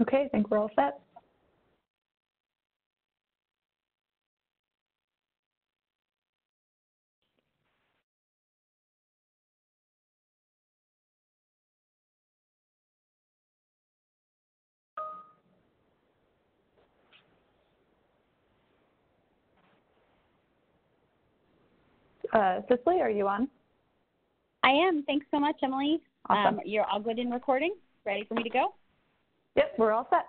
Okay, I think we're all set. Cicely, are you on? I am. Thanks so much, Emily. Awesome. You're all good in recording? Ready for me to go? Yep, we're all set.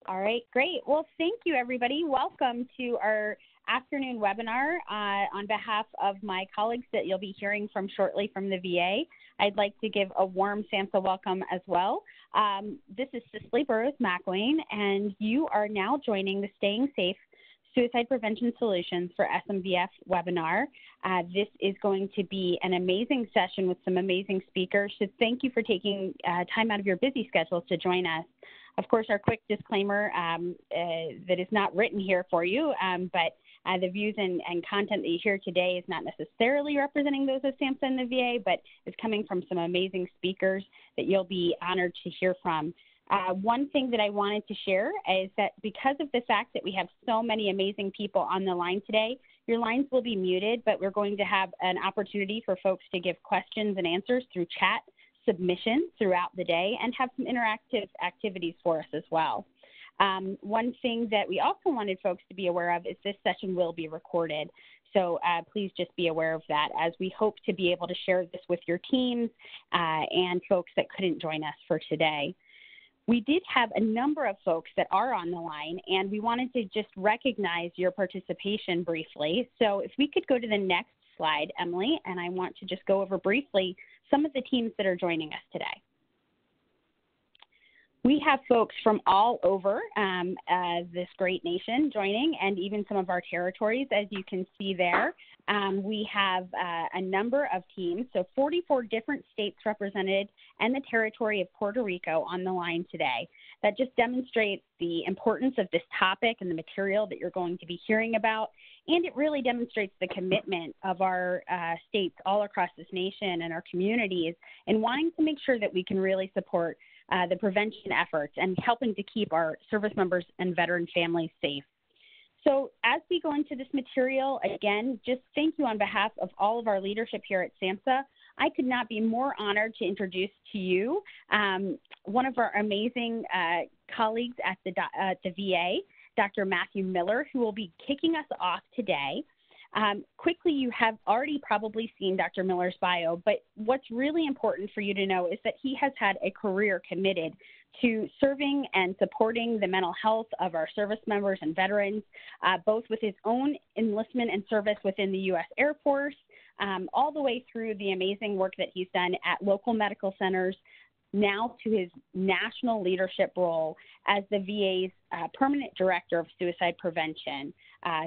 All right, great. Well, thank you, everybody. Welcome to our afternoon webinar on behalf of my colleagues that you'll be hearing from shortly from the VA. I'd like to give a warm SAMHSA welcome as well. This is Cicely Burroughs-McElwain, and you are now joining the Staying Safe Suicide Prevention Solutions for SMVF webinar. This is going to be an amazing session with some amazing speakers. So thank you for taking time out of your busy schedules to join us. Of course, our quick disclaimer that is not written here for you, but the views and content that you hear today is not necessarily representing those of SAMHSA and the VA, but is coming from some amazing speakers that you'll be honored to hear from. One thing that I wanted to share is that because of the fact that we have so many amazing people on the line today, your lines will be muted, but we're going to have an opportunity for folks to give questions and answers through chat submission throughout the day and have some interactive activities for us as well. One thing that we also wanted folks to be aware of is this session will be recorded. So please just be aware of that as we hope to be able to share this with your teams and folks that couldn't join us for today. We did have a number of folks that are on the line, and we wanted to just recognize your participation briefly. So if we could go to the next slide, Emily, and I want to just go over briefly some of the teams that are joining us today. We have folks from all over this great nation joining, and even some of our territories, as you can see there. We have a number of teams, so 44 different states represented, and the territory of Puerto Rico on the line today. That just demonstrates the importance of this topic and the material that you're going to be hearing about, and it really demonstrates the commitment of our states all across this nation and our communities in wanting to make sure that we can really support the prevention efforts and helping to keep our service members and veteran families safe. So as we go into this material, again, just thank you on behalf of all of our leadership here at SAMHSA. I could not be more honored to introduce to you one of our amazing colleagues at the VA, Dr. Matthew Miller, who will be kicking us off today. Quickly, you have already probably seen Dr. Miller's bio, but what's really important for you to know is that he has had a career committed to serving and supporting the mental health of our service members and veterans, both with his own enlistment and service within the U.S. Air Force, all the way through the amazing work that he's done at local medical centers, now to his national leadership role as the VA's Permanent Director of Suicide Prevention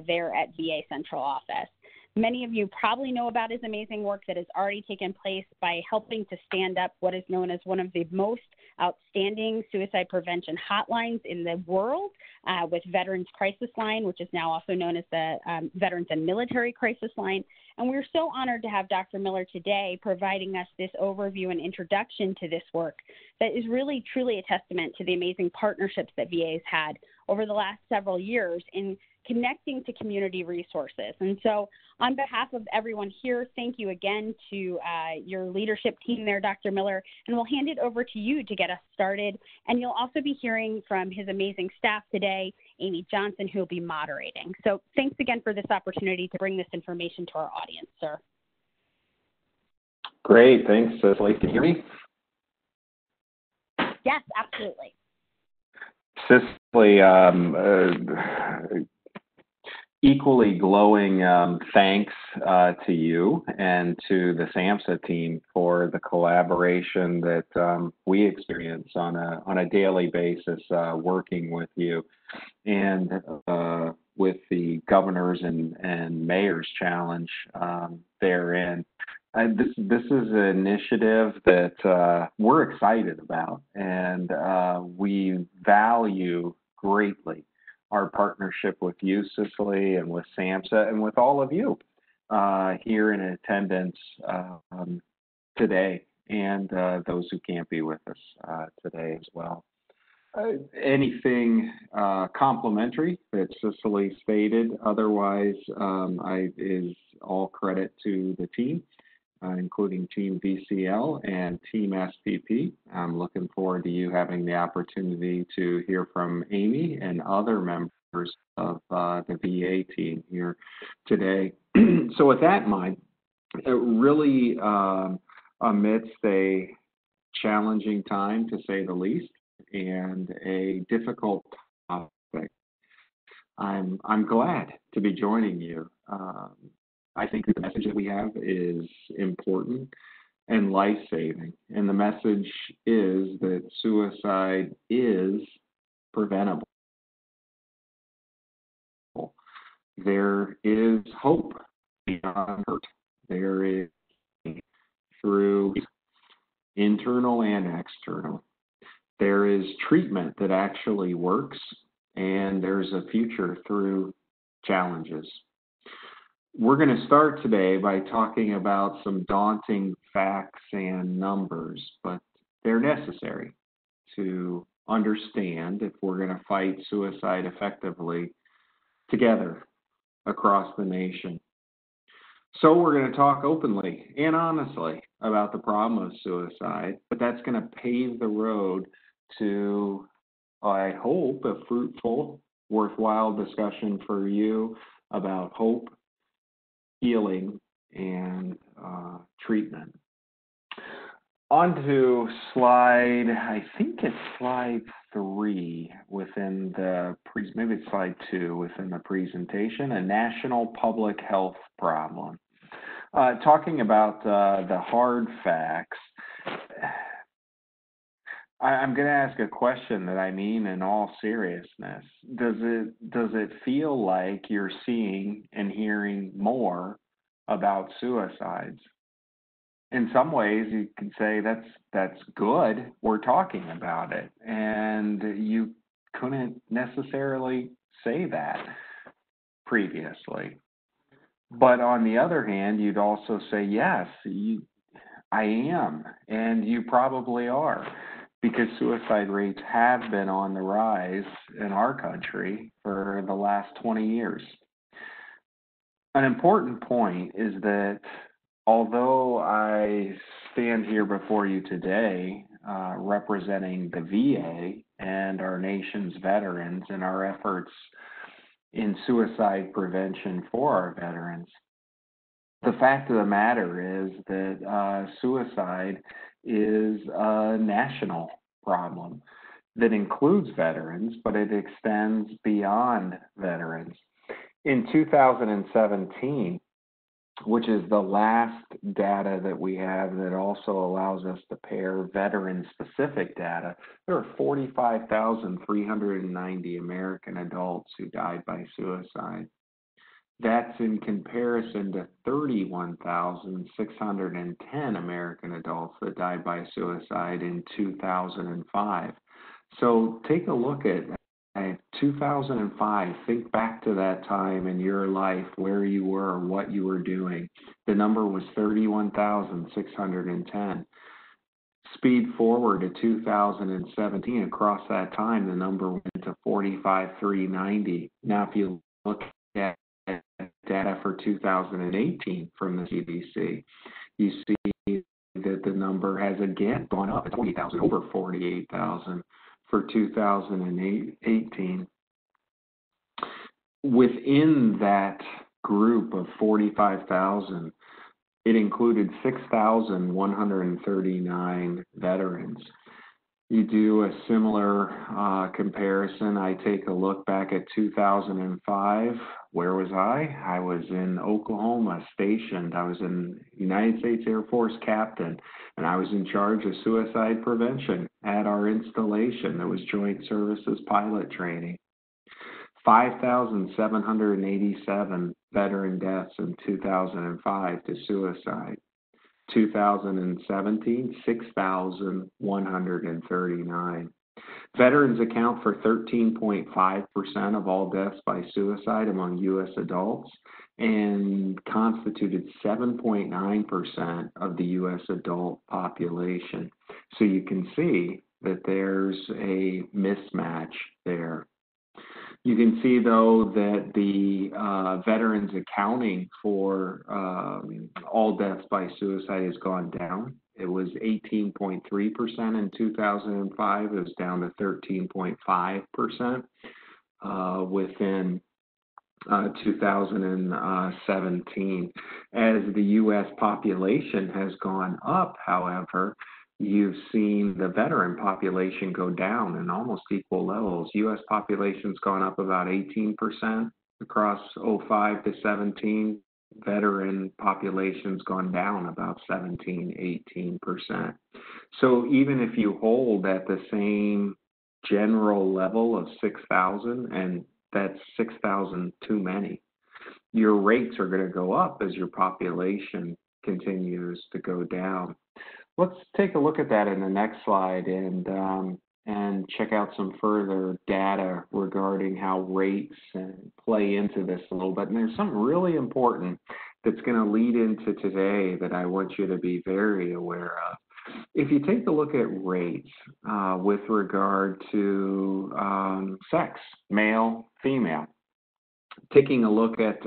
there at VA Central Office. Many of you probably know about his amazing work that has already taken place by helping to stand up what is known as one of the most outstanding suicide prevention hotlines in the world with Veterans Crisis Line, which is now also known as the Veterans and Military Crisis Line. And we're so honored to have Dr. Miller today providing us this overview and introduction to this work that is really truly a testament to the amazing partnerships that VA has had over the last several years in connecting to community resources. And so on behalf of everyone here, thank you again to your leadership team there, Dr. Miller, and we'll hand it over to you to get us started. And you'll also be hearing from his amazing staff today, Amy Johnson, who will be moderating. So thanks again for this opportunity to bring this information to our audience, sir. Great, thanks, Cicely. Can you hear me? Yes, absolutely. Cicely, equally glowing thanks to you and to the SAMHSA team for the collaboration that we experience on a daily basis working with you and with the governors and mayors challenge therein. This is an initiative that we're excited about, and we value greatly our partnership with you, Cicely, and with SAMHSA, and with all of you here in attendance today, and those who can't be with us today as well. Anything complimentary that Cicely stated. Otherwise, is all credit to the team, including Team VCL and Team SPP. I'm looking forward to you having the opportunity to hear from Amy and other members of the VA team here today. So with that in mind, it really amidst a challenging time, to say the least, and a difficult topic, I'm glad to be joining you. I think the message that we have is important and life-saving, and the message is that suicide is preventable. There is hope beyond hurt. There is through internal and external. There is treatment that actually works, and there's a future through challenges. We're going to start today by talking about some daunting facts and numbers, but they're necessary to understand if we're going to fight suicide effectively together across the nation. So we're going to talk openly and honestly about the problem of suicide, but that's going to pave the road to, I hope, a fruitful, worthwhile discussion for you about hope, healing, and treatment. On to slide, I think it's slide 3 within the, maybe it's slide 2 within the presentation, a national public health problem. Talking about the hard facts, I'm going to ask a question that I mean in all seriousness. Does it feel like you're seeing and hearing more about suicides? In some ways, you can say that's good. We're talking about it, and you couldn't necessarily say that previously. But on the other hand, you'd also say, yes, I am, and you probably are, because suicide rates have been on the rise in our country for the last 20 years. An important point is that although I stand here before you today representing the VA and our nation's veterans and our efforts in suicide prevention for our veterans, the fact of the matter is that suicide is a national problem that includes veterans, but it extends beyond veterans. In 2017, which is the last data that we have that also allows us to pair veteran-specific data, there are 45,390 American adults who died by suicide. That's in comparison to 31,610 American adults that died by suicide in 2005. So take a look at 2005, think back to that time in your life, where you were, what you were doing. The number was 31,610. Speed forward to 2017, across that time, the number went to 45,390. Now, if you look at data for 2018 from the CDC, you see that the number has again gone up. It's 40,000, over 48,000. For 2018. Within that group of 45,000, it included 6,139 veterans. You do a similar comparison. I take a look back at 2005. Where was I? I was in Oklahoma stationed. I was in United States Air Force captain, and I was in charge of suicide prevention at our installation. That was Joint Services pilot training. 5,787 veteran deaths in 2005 to suicide. 2017, 6,139. Veterans account for 13.5% of all deaths by suicide among U.S. adults and constituted 7.9% of the U.S. adult population. So you can see that there's a mismatch there. You can see, though, that the veterans accounting for all deaths by suicide has gone down. It was 18.3% in 2005. It was down to 13.5% within 2017. As the U.S. population has gone up, however, you've seen the veteran population go down in almost equal levels. U.S. population's gone up about 18% across 05 to 17. Veteran population's gone down about 17-18%. So even if you hold at the same general level of 6,000, and that's 6,000 too many, your rates are going to go up as your population continues to go down. Let's take a look at that in the next slide and check out some further data regarding how rates play into this a little bit. And there's something really important that's going to lead into today that I want you to be very aware of. If you take a look at rates with regard to sex, male, female, taking a look at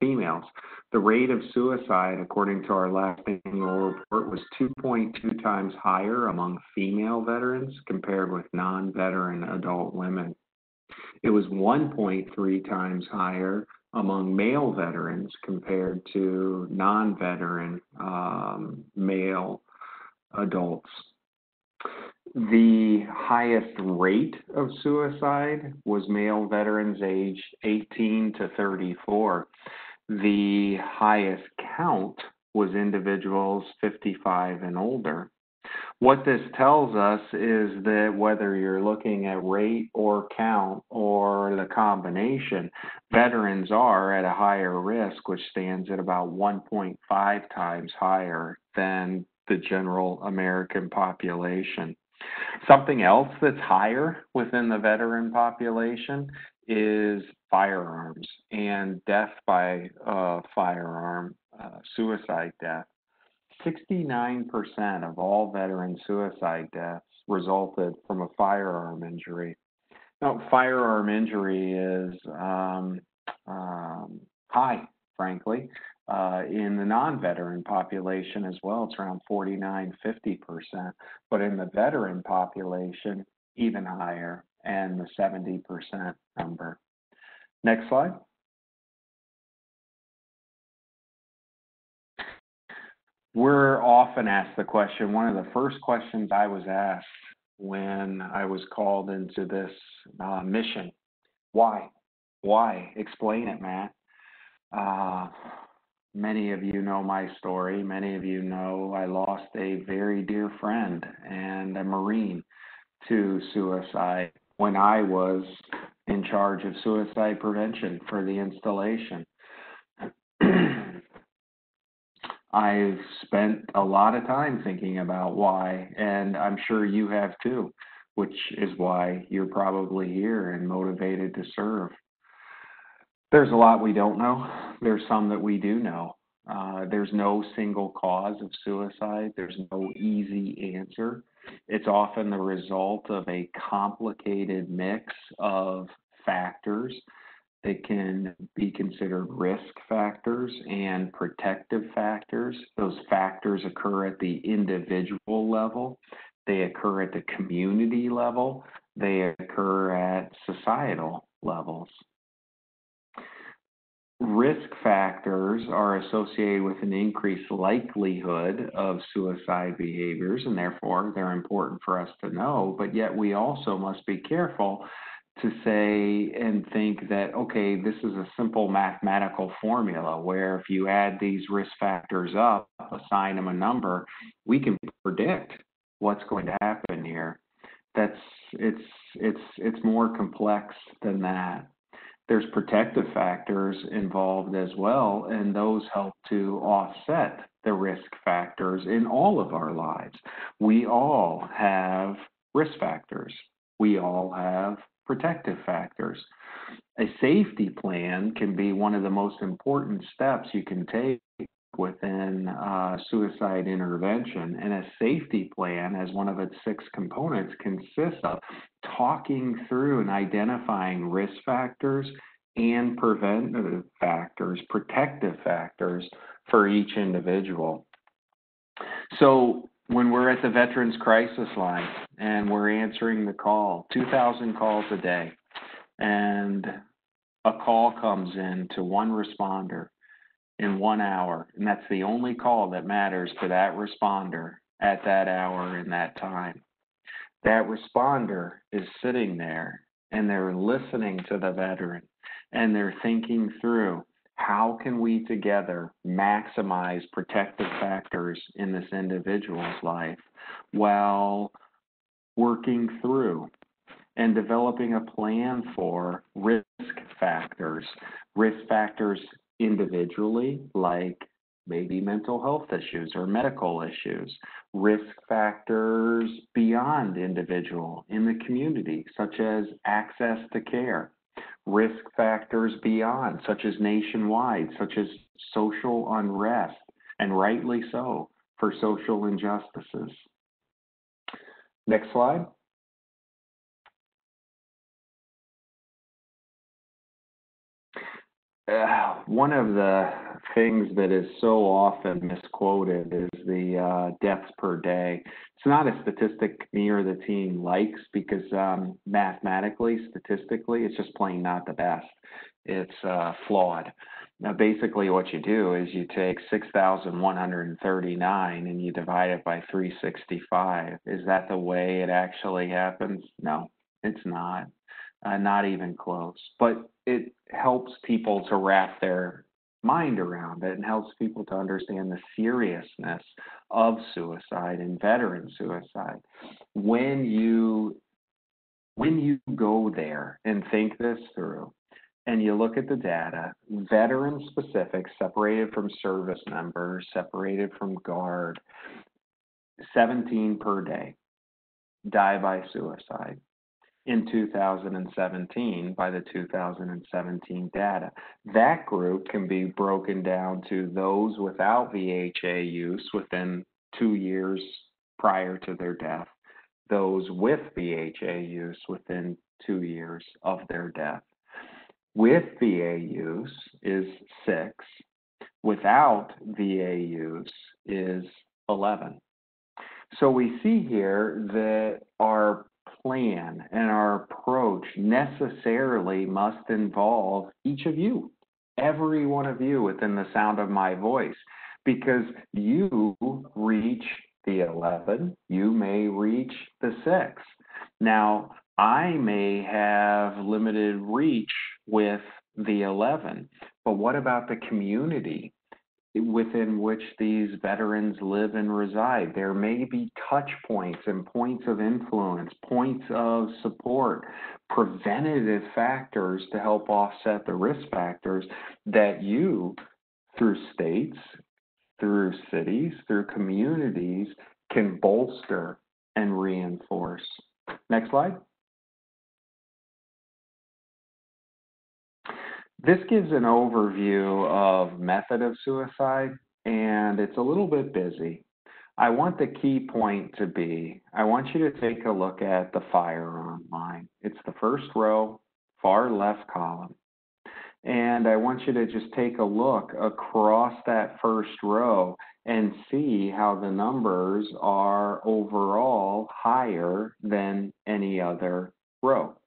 females, the rate of suicide, according to our last annual report, was 2.2 times higher among female veterans compared with non-veteran adult women. It was 1.3 times higher among male veterans compared to non-veteran male adults. The highest rate of suicide was male veterans aged 18 to 34. The highest count was individuals 55 and older. What this tells us is that whether you're looking at rate or count or the combination, veterans are at a higher risk, which stands at about 1.5 times higher than the general American population. Something else that's higher within the veteran population is firearms and death by firearm, suicide death. 69% of all veteran suicide deaths resulted from a firearm injury. Now, firearm injury is high, frankly. In the non-veteran population as well, it's around 49-50%, but in the veteran population, even higher, and the 70% number. Next slide. We're often asked the question, one of the first questions I was asked when I was called into this mission, why? Why? Explain it, Matt. Many of you know my story. Many of you know I lost a very dear friend and a Marine to suicide when I was in charge of suicide prevention for the installation. I've spent a lot of time thinking about why, and I'm sure you have too, which is why you're probably here and motivated to serve. There's a lot we don't know. There's some that we do know. There's no single cause of suicide. There's no easy answer. It's often the result of a complicated mix of factors that can be considered risk factors and protective factors. Those factors occur at the individual level. They occur at the community level. They occur at societal levels. Risk factors are associated with an increased likelihood of suicide behaviors, and therefore they're important for us to know, but yet we also must be careful to say and think that, okay, this is a simple mathematical formula where if you add these risk factors up, assign them a number, we can predict what's going to happen here. It's more complex than that. There's protective factors involved as well, and those help to offset the risk factors in all of our lives. We all have risk factors. We all have protective factors. A safety plan can be one of the most important steps you can take within suicide intervention, and a safety plan, as one of its 6 components, consists of talking through and identifying risk factors and preventative factors, protective factors for each individual. So when we're at the Veterans Crisis Line and we're answering the call, 2,000 calls a day, and a call comes in to one responder in 1 hour, and that's the only call that matters to that responder at that hour and that time. That responder is sitting there and they're listening to the veteran and they're thinking through, how can we together maximize protective factors in this individual's life while working through and developing a plan for risk factors individually, like maybe mental health issues or medical issues, risk factors beyond individual in the community, such as access to care, risk factors beyond, such as nationwide, such as social unrest, and rightly so, for social injustices. Next slide. One of the things that is so often misquoted is the deaths per day. It's not a statistic me or the team likes because mathematically, statistically, it's just plain not the best. It's flawed. Now, basically what you do is you take 6,139 and you divide it by 365. Is that the way it actually happens? No, it's not. Not even close. But it helps people to wrap their mind around it and helps people to understand the seriousness of suicide and veteran suicide. When you go there and think this through and you look at the data, veteran specific, separated from service members, separated from guard, 17 per day die by suicide in 2017 by the 2017 data. That group can be broken down to those without VHA use within 2 years prior to their death, those with VHA use within 2 years of their death. With VA use is 6, without VA use is 11. So we see here that our plan and our approach necessarily must involve each of you, every one of you within the sound of my voice, because you reach the 11, you may reach the 6. Now, I may have limited reach with the 11, but what about the community within which these veterans live and reside? There may be touch points and points of influence, points of support, preventative factors to help offset the risk factors that you, through states, through cities, through communities, can bolster and reinforce. Next slide. This gives an overview of method of suicide, and it's a little bit busy. I want the key point to be, I want you to take a look at the firearm line. It's the first row, far left column. And I want you to just take a look across that first row and see how the numbers are overall higher than any other row.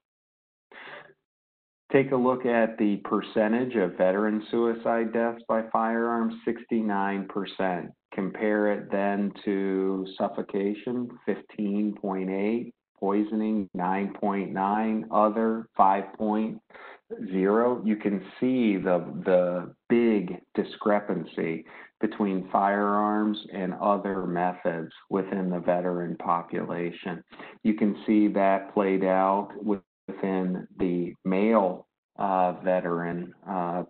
Take a look at the percentage of veteran suicide deaths by firearms, 69%. Compare it then to suffocation, 15.8, poisoning, 9.9, other, 5.0. You can see the big discrepancy between firearms and other methods within the veteran population. You can see that played out within the male veteran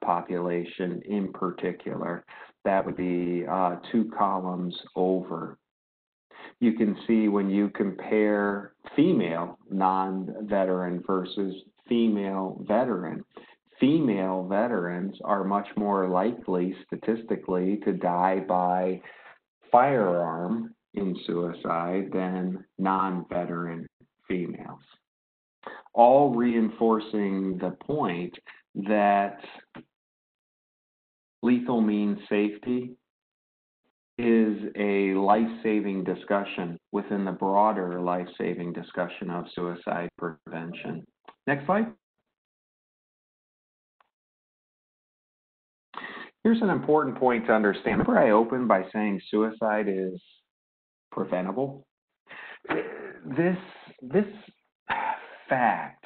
population in particular. That would be 2 columns over. You can see when you compare female non-veteran versus female veteran, female veterans are much more likely statistically to die by firearm in suicide than non-veteran females. All reinforcing the point that lethal means safety is a life-saving discussion within the broader life-saving discussion of suicide prevention. Next slide. Here's an important point to understand. Remember I opened by saying suicide is preventable? This fact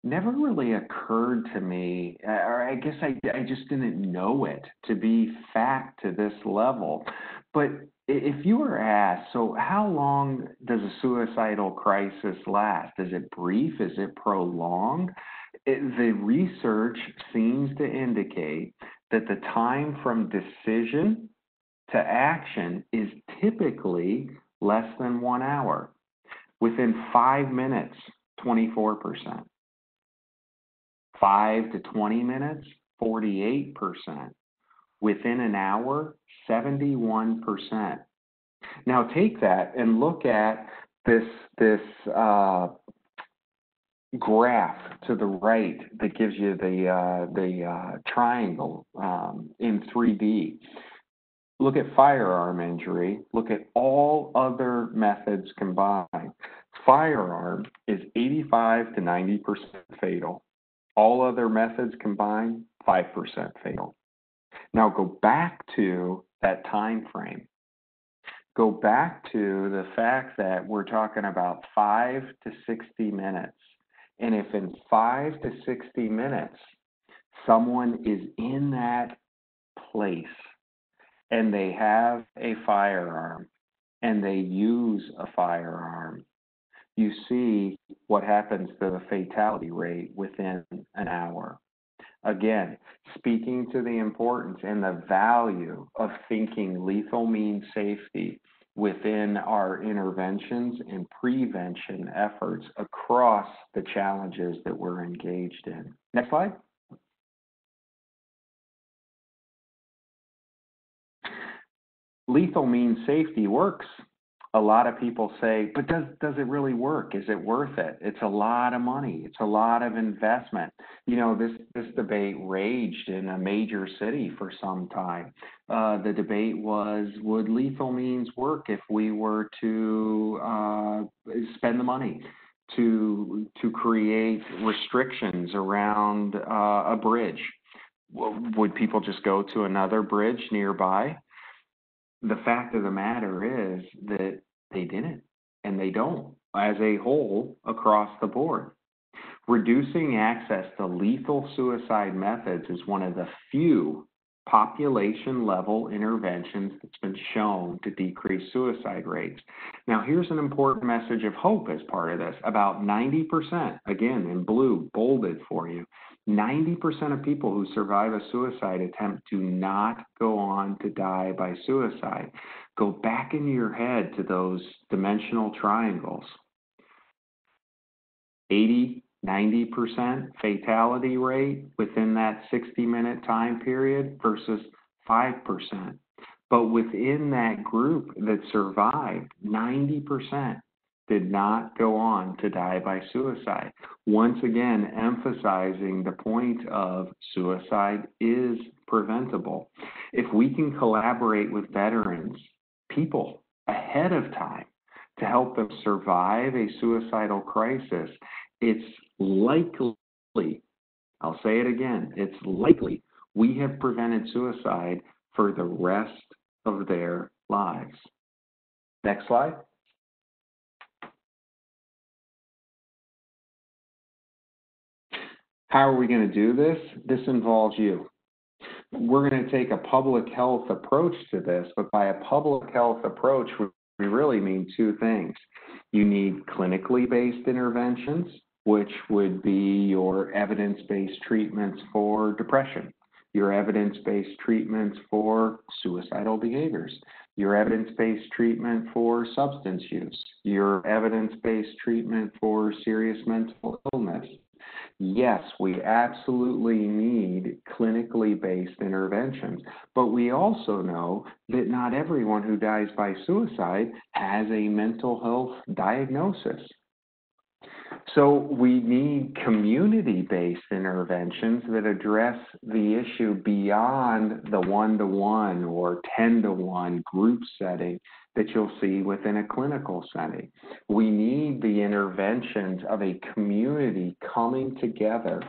never really occurred to me, or I guess I just didn't know it to be fact to this level. But if you were asked, so how long does a suicidal crisis last? Is it brief? Is it prolonged? The research seems to indicate that the time from decision to action is typically less than 1 hour. Within 5 minutes, 24%. 5 to 20 minutes, 48%. Within an hour, 71%. Now take that and look at this graph to the right that gives you the triangle in 3D. Look at firearm injury. Look at all other methods combined. Firearm is 85 to 90% fatal. All other methods combined, 5% fatal. Now go back to that time frame. Go back to the fact that we're talking about 5 to 60 minutes. And if in 5 to 60 minutes, someone is in that place and they have a firearm and they use a firearm, you see what happens to the fatality rate within an hour. Again, speaking to the importance and the value of thinking lethal means safety within our interventions and prevention efforts across the challenges that we're engaged in. Next slide. Lethal means safety works. A lot of people say, but does it really work? Is it worth it? It's a lot of money. It's a lot of investment. You know, this debate raged in a major city for some time. The debate was, would lethal means work if we were to spend the money to create restrictions around a bridge? Would people just go to another bridge nearby? The fact of the matter is that they didn't, and they don't, as a whole, across the board. Reducing access to lethal suicide methods is one of the few population-level interventions that's been shown to decrease suicide rates. Now, here's an important message of hope as part of this. About 90%, again, in blue, bolded for you, 90% of people who survive a suicide attempt do not go on to die by suicide. Go back into your head to those dimensional triangles. 80, 90% fatality rate within that 60-minute time period versus 5%. But within that group that survived, 90% did not go on to die by suicide. Once again, emphasizing the point of suicide is preventable. If we can collaborate with veterans, people ahead of time to help them survive a suicidal crisis, it's likely, I'll say it again, it's likely we have prevented suicide for the rest of their lives. Next slide. How are we going to do this? This involves you. We're going to take a public health approach to this, but by a public health approach, we really mean two things. You need clinically based interventions, which would be your evidence-based treatments for depression, your evidence-based treatments for suicidal behaviors, your evidence-based treatment for substance use, your evidence-based treatment for serious mental illness. Yes, we absolutely need clinically based interventions, but we also know that not everyone who dies by suicide has a mental health diagnosis. So we need community-based interventions that address the issue beyond the 1-to-1 or 10-to-1 group setting that you'll see within a clinical setting. We need the interventions of a community coming together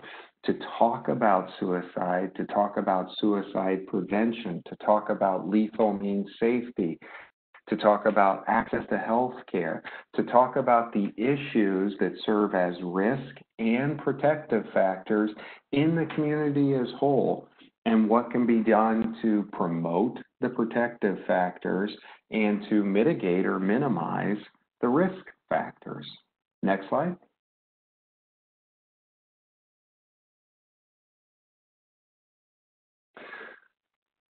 to talk about suicide, to talk about suicide prevention, to talk about lethal means safety, to talk about access to health care, to talk about the issues that serve as risk and protective factors in the community as whole, and what can be done to promote the protective factors and to mitigate or minimize the risk factors. Next slide.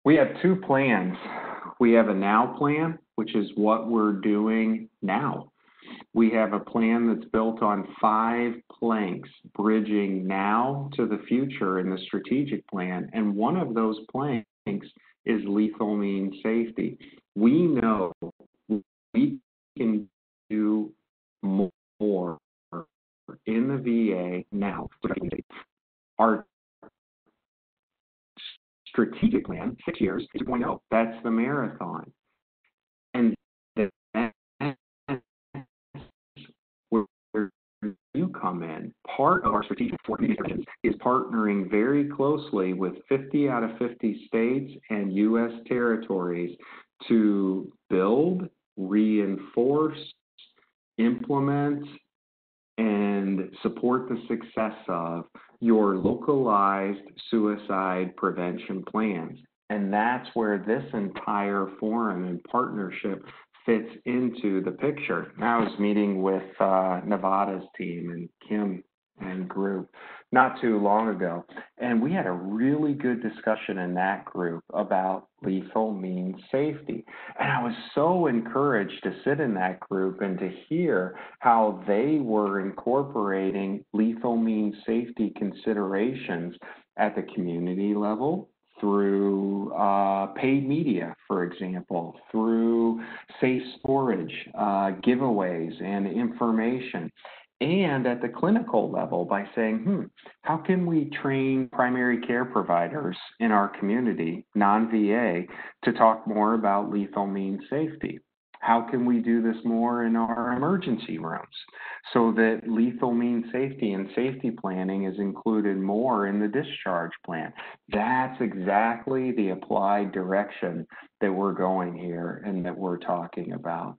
We have two plans. We have a now plan, which is what we're doing now. We have a plan that's built on 5 planks, bridging now to the future in the strategic plan. And one of those planks is lethal means safety. We know we can do more in the VA now. Our strategic plan, 6 years, 2.0, that's the marathon. And that's where you come in. Part of our strategic plan is partnering very closely with 50 out of 50 states and U.S. territories to build, reinforce, implement, and support the success of your localized suicide prevention plans. And that's where this entire forum and partnership fits into the picture. Now I was meeting with Nevada's team and Kim and group not too long ago, and we had a really good discussion in that group about lethal means safety. And I was so encouraged to sit in that group and to hear how they were incorporating lethal means safety considerations at the community level, through paid media, for example, through safe storage, giveaways, and information. And at the clinical level by saying, how can we train primary care providers in our community, non-VA, to talk more about lethal means safety? How can we do this more in our emergency rooms so that lethal means safety and safety planning is included more in the discharge plan? That's exactly the applied direction that we're going here and that we're talking about.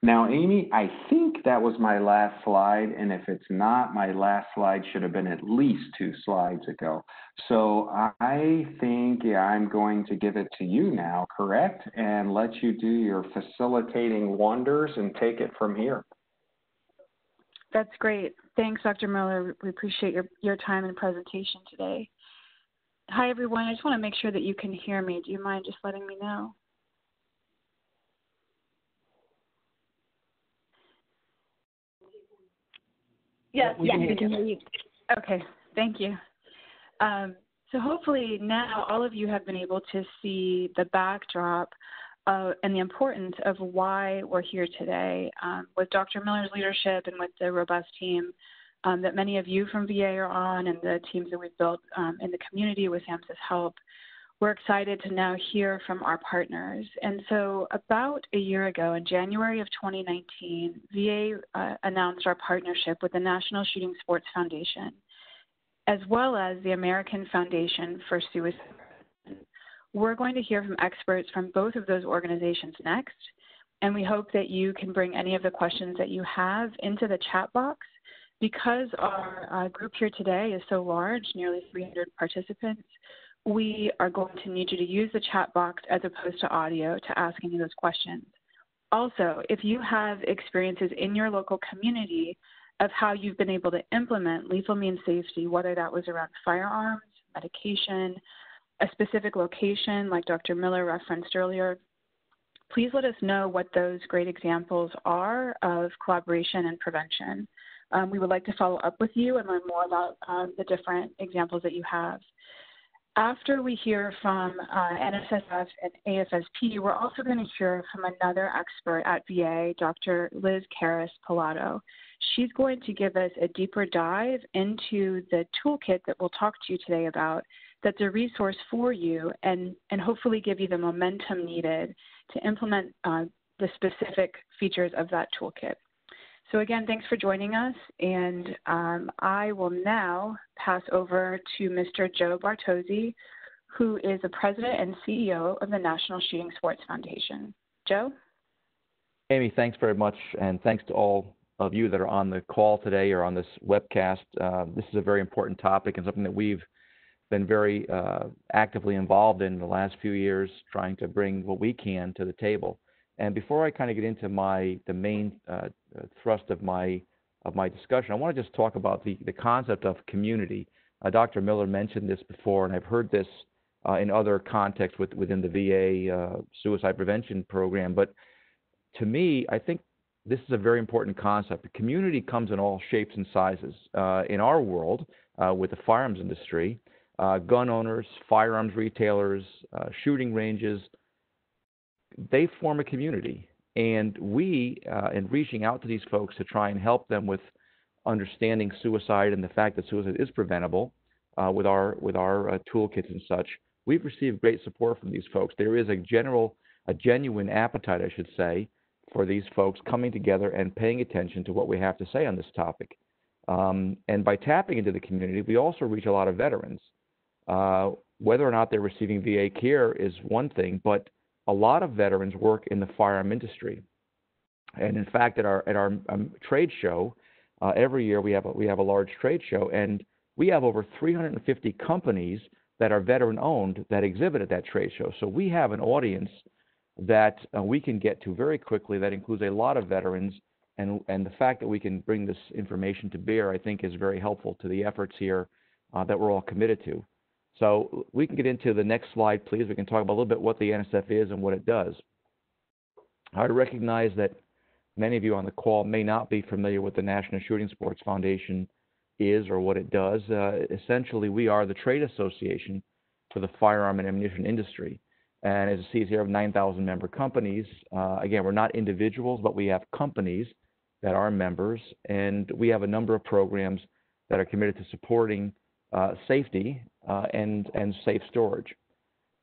Now, Amy, I think that was my last slide, and if it's not, my last slide should have been at least 2 slides ago. So I think I'm going to give it to you now, correct? And let you do your facilitating wonders and take it from here. That's great. Thanks, Dr. Miller. We appreciate your time and presentation today. Hi, everyone. I just want to make sure that you can hear me. Do you mind just letting me know? Yes, we can hear you. Okay, thank you. So hopefully now all of you have been able to see the backdrop and the importance of why we're here today with Dr. Miller's leadership and with the robust team that many of you from VA are on and the teams that we've built in the community with SAMHSA's help. We're excited to now hear from our partners. And so about a year ago, in January of 2019, VA announced our partnership with the National Shooting Sports Foundation, as well as the American Foundation for Suicide. We're going to hear from experts from both of those organizations next, and we hope that you can bring any of the questions that you have into the chat box. Because our group here today is so large, nearly 300 participants, we are going to need you to use the chat box as opposed to audio to ask any of those questions. Also, if you have experiences in your local community of how you've been able to implement lethal means safety, whether that was around firearms, medication, a specific location like Dr. Miller referenced earlier, please let us know what those great examples are of collaboration and prevention. we would like to follow up with you and learn more about the different examples that you have. After we hear from NSSF and AFSP, we're also going to hear from another expert at VA, Dr. Liz Karras-Pilato. She's going to give us a deeper dive into the toolkit that we'll talk to you today about. That's a resource for you and hopefully give you the momentum needed to implement the specific features of that toolkit. So again, thanks for joining us, and I will now pass over to Mr. Joe Bartozzi, who is the President and CEO of the National Shooting Sports Foundation. Joe? Amy, thanks very much, and thanks to all of you that are on the call today or on this webcast. This is a very important topic and something that we've been very actively involved in the last few years, trying to bring what we can to the table. And before I kind of get into the main thrust of my discussion, I want to just talk about the concept of community. Dr. Miller mentioned this before, and I've heard this in other contexts within the VA suicide prevention program. But to me, I think this is a very important concept. The community comes in all shapes and sizes. In our world, with the firearms industry, gun owners, firearms retailers, shooting ranges, they form a community. And we, in reaching out to these folks to try and help them with understanding suicide and the fact that suicide is preventable with our toolkits and such, we've received great support from these folks. There is a genuine appetite, I should say, for these folks coming together and paying attention to what we have to say on this topic. And by tapping into the community, we also reach a lot of veterans. Whether or not they're receiving VA care is one thing, but a lot of veterans work in the firearm industry. And in fact, at our trade show, every year we have a large trade show, and we have over 350 companies that are veteran-owned that exhibit at that trade show. So we have an audience that we can get to very quickly that includes a lot of veterans, and the fact that we can bring this information to bear, I think, is very helpful to the efforts here that we're all committed to. So we can get into the next slide, please. We can talk about a little bit what the NSF is and what it does. I recognize that many of you on the call may not be familiar with the National Shooting Sports Foundation is or what it does. Essentially, we are the trade association for the firearm and ammunition industry. And as you see here, we have 9,000 member companies. Again, we're not individuals, but we have companies that are members, and we have a number of programs that are committed to supporting safety and safe storage.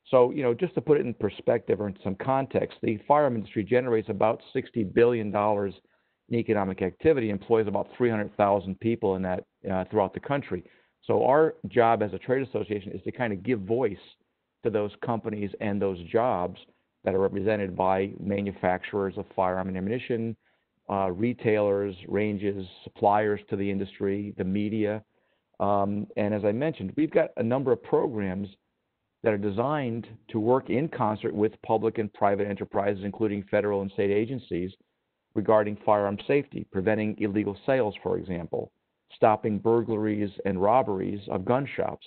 So, just to put it in perspective or in some context, the firearm industry generates about $60 billion in economic activity, employs about 300,000 people in that throughout the country. So our job as a trade association is to kind of give voice to those companies and those jobs that are represented by manufacturers of firearm and ammunition, retailers, ranges, suppliers to the industry, the media. And as I mentioned, we've got a number of programs that are designed to work in concert with public and private enterprises, including federal and state agencies, regarding firearm safety, preventing illegal sales, for example, stopping burglaries and robberies of gun shops,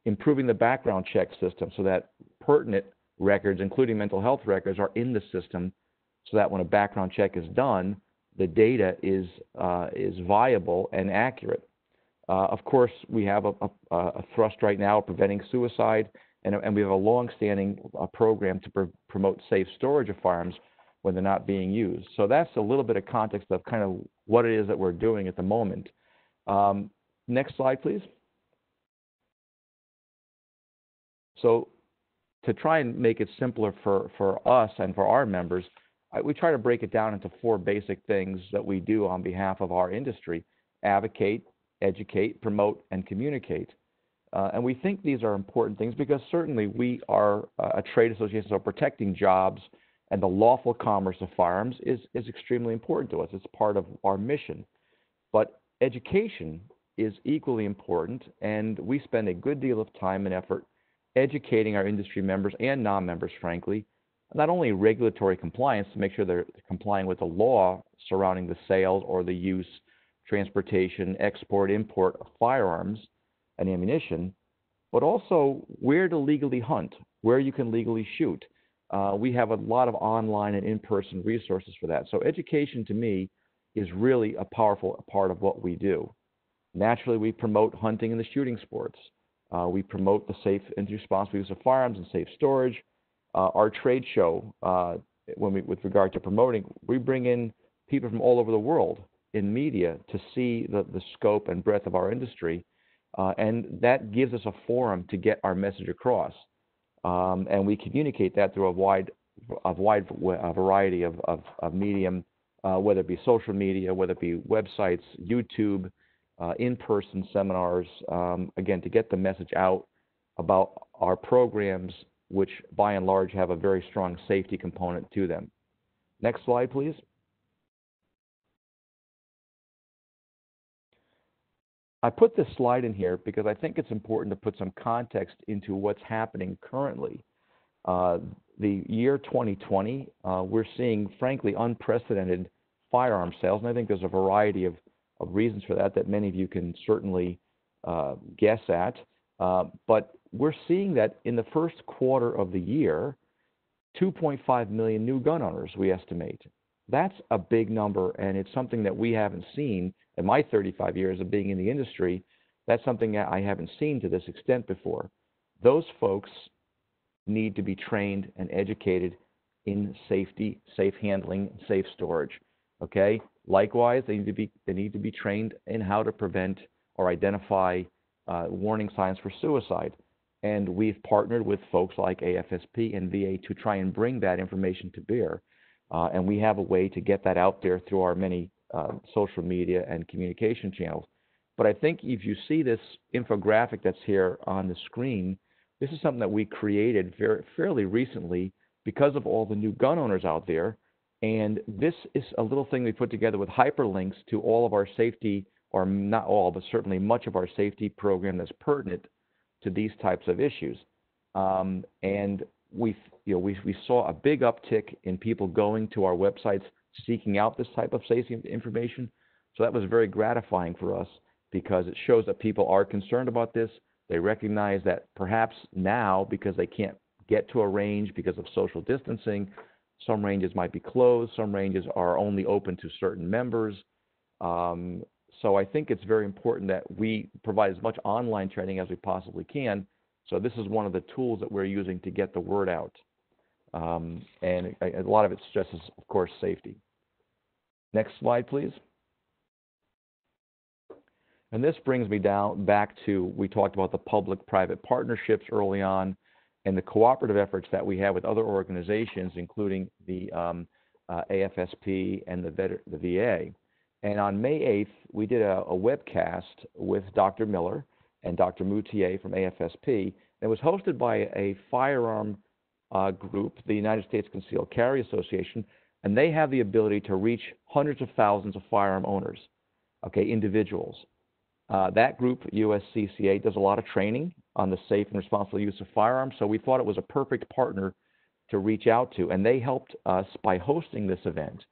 improving the background check system so that pertinent records, including mental health records, are in the system so that when a background check is done, the data is viable and accurate. Of course, we have a thrust right now of preventing suicide, and we have a long-standing program to promote safe storage of firearms when they're not being used. So that's a little bit of context of kind of what it is that we're doing at the moment. Next slide, please. So to try and make it simpler for us and for our members, we try to break it down into 4 basic things that we do on behalf of our industry: advocate, educate, promote, and communicate. And we think these are important things because certainly we are a trade association, so protecting jobs and the lawful commerce of firearms is extremely important to us. It's part of our mission. But education is equally important, and we spend a good deal of time and effort educating our industry members and non-members, frankly, not only regulatory compliance to make sure they're complying with the law surrounding the sales or the use, transportation, export, import of firearms and ammunition, but also where to legally hunt, where you can legally shoot. We have a lot of online and in-person resources for that. So education, to me, is really a powerful part of what we do. Naturally, we promote hunting and the shooting sports. We promote the safe and responsible use of firearms and safe storage. Our trade show, with regard to promoting, we bring in people from all over the world in media to see the scope and breadth of our industry, and that gives us a forum to get our message across. And we communicate that through a wide variety of medium, whether it be social media, whether it be websites, YouTube, in-person seminars, again, to get the message out about our programs, which by and large have a very strong safety component to them. Next slide, please. I put this slide in here because I think it's important to put some context into what's happening currently. The year 2020, we're seeing, frankly, unprecedented firearm sales, and I think there's a variety of reasons for that many of you can certainly guess at. But we're seeing that in the first quarter of the year, 2.5 million new gun owners, we estimate. That's a big number, and it's something that we haven't seen in my 35 years of being in the industry. That's something that I haven't seen to this extent before. Those folks need to be trained and educated in safety, safe handling, safe storage. Okay. Likewise, they need to be trained in how to prevent or identify warning signs for suicide. And we've partnered with folks like AFSP and VA to try and bring that information to bear. And we have a way to get that out there through our many social media and communication channels. But I think if you see this infographic that's here on the screen, this is something that we created fairly recently because of all the new gun owners out there. And this is a little thing we put together with hyperlinks to all of our safety, or not all, but certainly much of our safety program that's pertinent to these types of issues. And we saw a big uptick in people going to our websites seeking out this type of safety information. So that was very gratifying for us because it shows that people are concerned about this. They recognize that perhaps now, because they can't get to a range because of social distancing, some ranges might be closed, some ranges are only open to certain members. So I think it's very important that we provide as much online training as we possibly can. So this is one of the tools that we're using to get the word out. And a lot of it stresses, of course, safety. Next slide, please. And this brings me back to, we talked about the public-private partnerships early on and the cooperative efforts that we have with other organizations, including the AFSP and the VA. And on May 8th, we did a webcast with Dr. Miller and Dr. Moutier from AFSP. It was hosted by a firearm group, the United States Concealed Carry Association, and they have the ability to reach hundreds of thousands of firearm owners, individuals. That group, USCCA, does a lot of training on the safe and responsible use of firearms, so we thought it was a perfect partner to reach out to, and they helped us by hosting this event.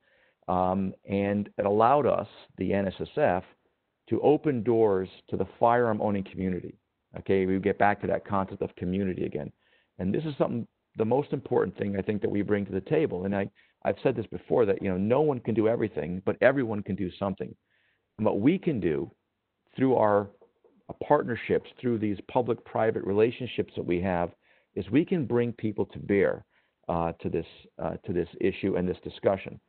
And it allowed us, the NSSF, to open doors to the firearm owning community. We get back to that concept of community again. And this is the most important thing I think that we bring to the table. And I've said this before, that no one can do everything, but everyone can do something. And what we can do through our partnerships, through these public-private relationships that we have, is we can bring people to bear to this issue and this discussion.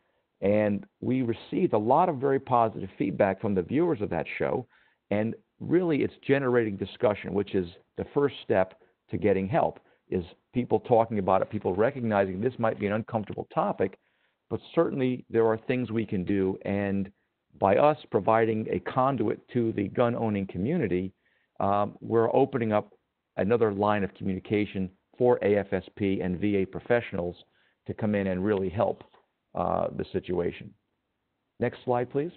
And we received a lot of very positive feedback from the viewers of that show, and really it's generating discussion, which is the first step to getting help, is people talking about it, people recognizing this might be an uncomfortable topic, but certainly there are things we can do. And by us providing a conduit to the gun-owning community, we're opening up another line of communication for AFSP and VA professionals to come in and really help the situation. Next slide, please.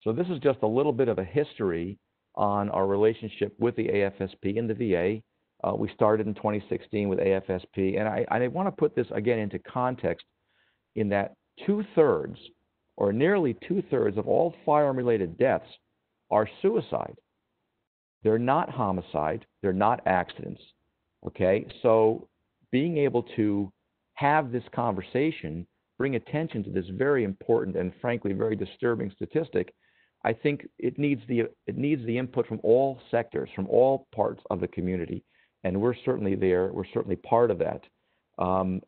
So this is just a little bit of a history on our relationship with the AFSP and the VA. We started in 2016 with AFSP, and I want to put this again into context in that 2/3 or nearly 2/3 of all firearm-related deaths are suicide. They're not homicide. They're not accidents. So being able to have this conversation bring attention to this very important and frankly very disturbing statistic, I think it needs the input from all sectors, from all parts of the community, and we're certainly there. We're certainly part of that.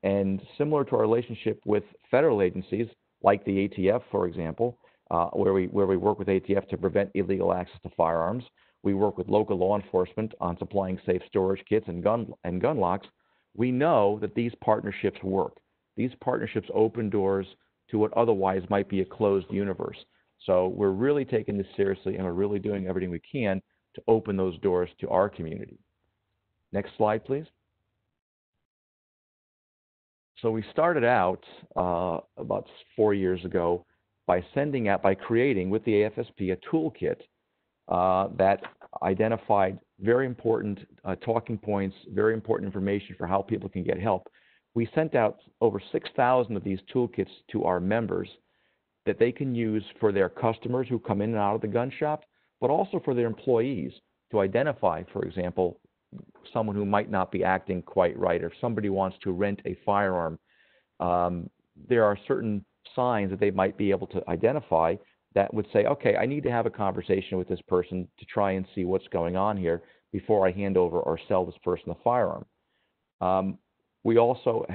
And similar to our relationship with federal agencies like the ATF, for example, where we work with ATF to prevent illegal access to firearms, we work with local law enforcement on supplying safe storage kits and gun locks. We know that these partnerships work. These partnerships open doors to what otherwise might be a closed universe. So we're really taking this seriously, and we're really doing everything we can to open those doors to our community. Next slide, please. So we started out about 4 years ago by creating with the AFSP a toolkit that identified very important talking points, very important information for how people can get help. We sent out over 6,000 of these toolkits to our members that they can use for their customers who come in and out of the gun shop, but also for their employees to identify, for example, someone who might not be acting quite right, or if somebody wants to rent a firearm. There are certain signs that they might be able to identify that would say, okay, I need to have a conversation with this person to try and see what's going on here before I hand over or sell this person a firearm. We also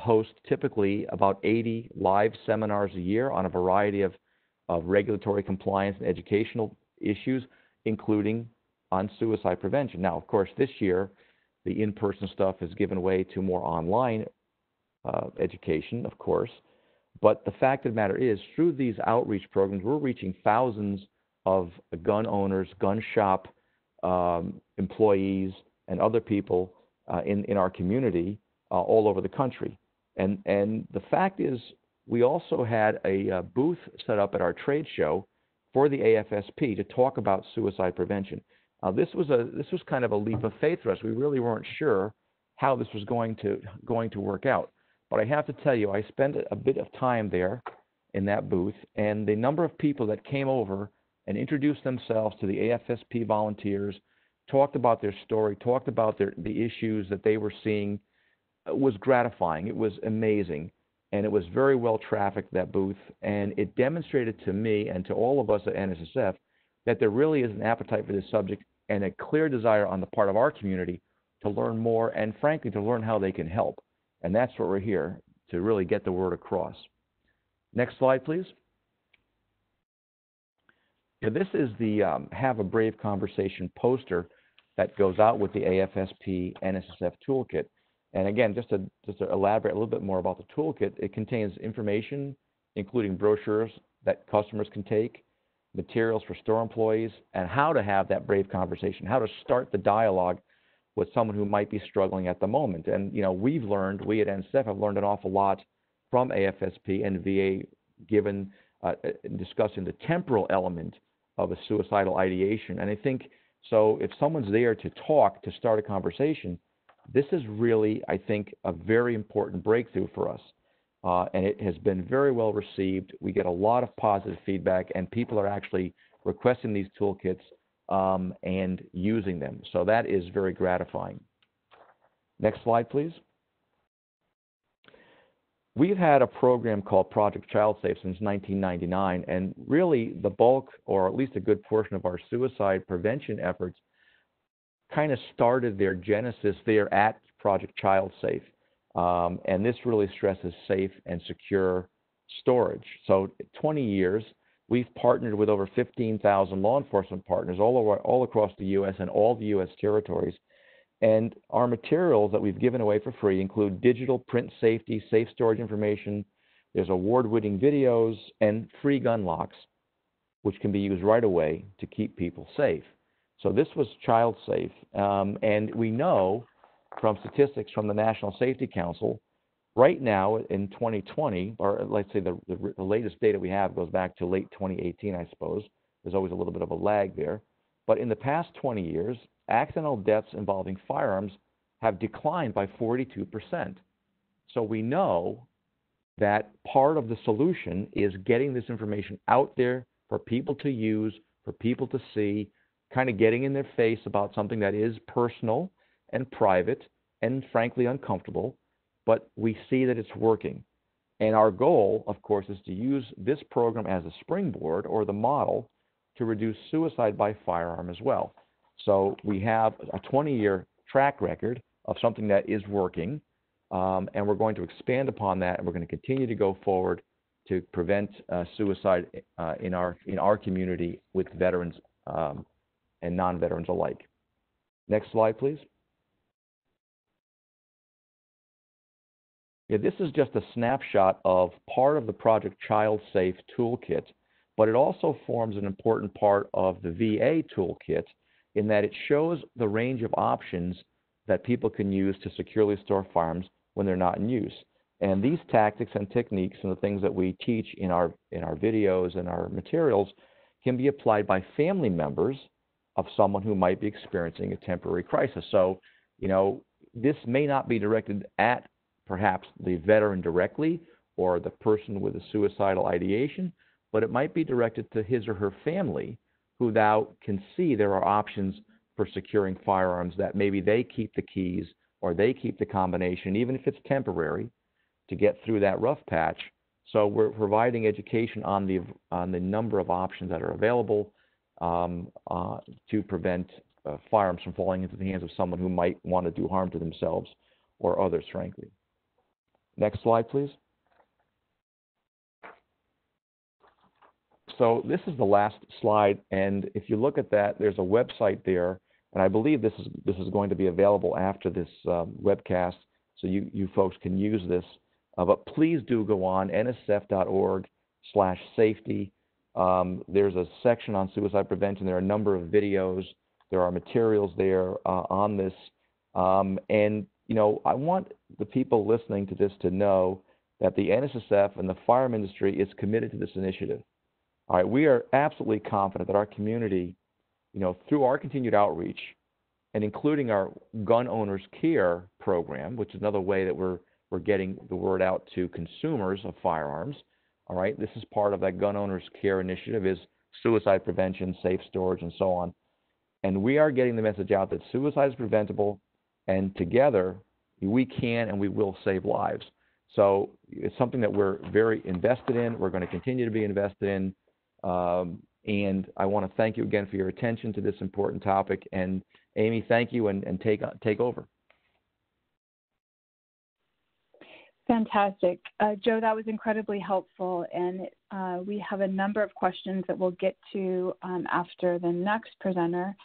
host typically about 80 live seminars a year on a variety of regulatory compliance and educational issues, including on suicide prevention. Now, of course, this year, the in-person stuff has given way to more online education, of course. But the fact of the matter is, through these outreach programs, we're reaching thousands of gun owners, gun shop employees, and other people in our community all over the country. And the fact is, we also had a booth set up at our trade show for the AFSP to talk about suicide prevention. This was kind of a leap of faith for us. We really weren't sure how this was going to work out. But I have to tell you, I spent a bit of time there in that booth, and the number of people that came over and introduced themselves to the AFSP volunteers, talked about their story, talked about the issues that they were seeing, was gratifying. It was amazing, and it was very well trafficked, that booth, and it demonstrated to me and to all of us at NSSF that there really is an appetite for this subject and a clear desire on the part of our community to learn more and, frankly, to learn how they can help. And that's what we're here, to really get the word across. Next slide, please. Yeah, this is the Have a Brave Conversation poster that goes out with the AFSP NSSF Toolkit. And again, just to elaborate a little bit more about the toolkit, it contains information, including brochures that customers can take, materials for store employees, and how to have that brave conversation, how to start the dialogue with someone who might be struggling at the moment. And, we at NSF have learned an awful lot from AFSP and VA, given discussing the temporal element of a suicidal ideation. And I think, so if someone's there to talk, to start a conversation, this is really, I think, a very important breakthrough for us. And it has been very well received. We get a lot of positive feedback, and people are actually requesting these toolkits and using them. So that is very gratifying. Next slide, please. We've had a program called Project Child Safe since 1999, and really the bulk, or at least a good portion of our suicide prevention efforts kind of started their genesis there at Project Child Safe. And this really stresses safe and secure storage. So 20 years, we've partnered with over 15,000 law enforcement partners all across the U.S. and all the U.S. territories. And our materials that we've given away for free include digital print safety, safe storage information. There's award-winning videos and free gun locks, which can be used right away to keep people safe. So this was Child Safe. And we know from statistics from the National Safety Council, right now in 2020, or let's say the latest data we have goes back to late 2018, I suppose. There's always a little bit of a lag there. But in the past 20 years, accidental deaths involving firearms have declined by 42%. So we know that part of the solution is getting this information out there for people to use, for people to see, kind of getting in their face about something that is personal and private and frankly uncomfortable, but we see that it's working. And our goal, of course, is to use this program as a springboard or the model to reduce suicide by firearm as well. So we have a 20-year track record of something that is working, and we're going to expand upon that, and we're going to continue to go forward to prevent suicide in our community with veterans and non-veterans alike. Next slide, please. Yeah, this is just a snapshot of part of the Project Child Safe Toolkit, but it also forms an important part of the VA toolkit in that it shows the range of options that people can use to securely store firearms when they're not in use. And these tactics and techniques and the things that we teach in our videos and our materials can be applied by family members of someone who might be experiencing a temporary crisis. So, you know, this may not be directed at perhaps the veteran directly or the person with a suicidal ideation, but it might be directed to his or her family who now can see there are options for securing firearms, that maybe they keep the keys or they keep the combination, even if it's temporary, to get through that rough patch. So we're providing education on the number of options that are available to prevent firearms from falling into the hands of someone who might want to do harm to themselves or others, frankly. Next slide, please. So this is the last slide, and if you look at that, there's a website there, and I believe this is going to be available after this webcast, so you folks can use this. But please do go on nsf.org/safety. There's a section on suicide prevention. There are a number of videos. There are materials there on this. And, you know, I want the people listening to this to know that the NSSF and the firearm industry is committed to this initiative. All right, we are absolutely confident that our community, you know, through our continued outreach and including our Gun Owners Care program, which is another way that we're getting the word out to consumers of firearms. All right, this is part of that Gun Owners Care initiative, is suicide prevention, safe storage, and so on. And we are getting the message out that suicide is preventable, and together we can and we will save lives. So it's something that we're very invested in. We're going to continue to be invested in. And I want to thank you again for your attention to this important topic. And Amy, thank you, and take over. Fantastic. Joe, that was incredibly helpful. And we have a number of questions that we'll get to after the next presenter,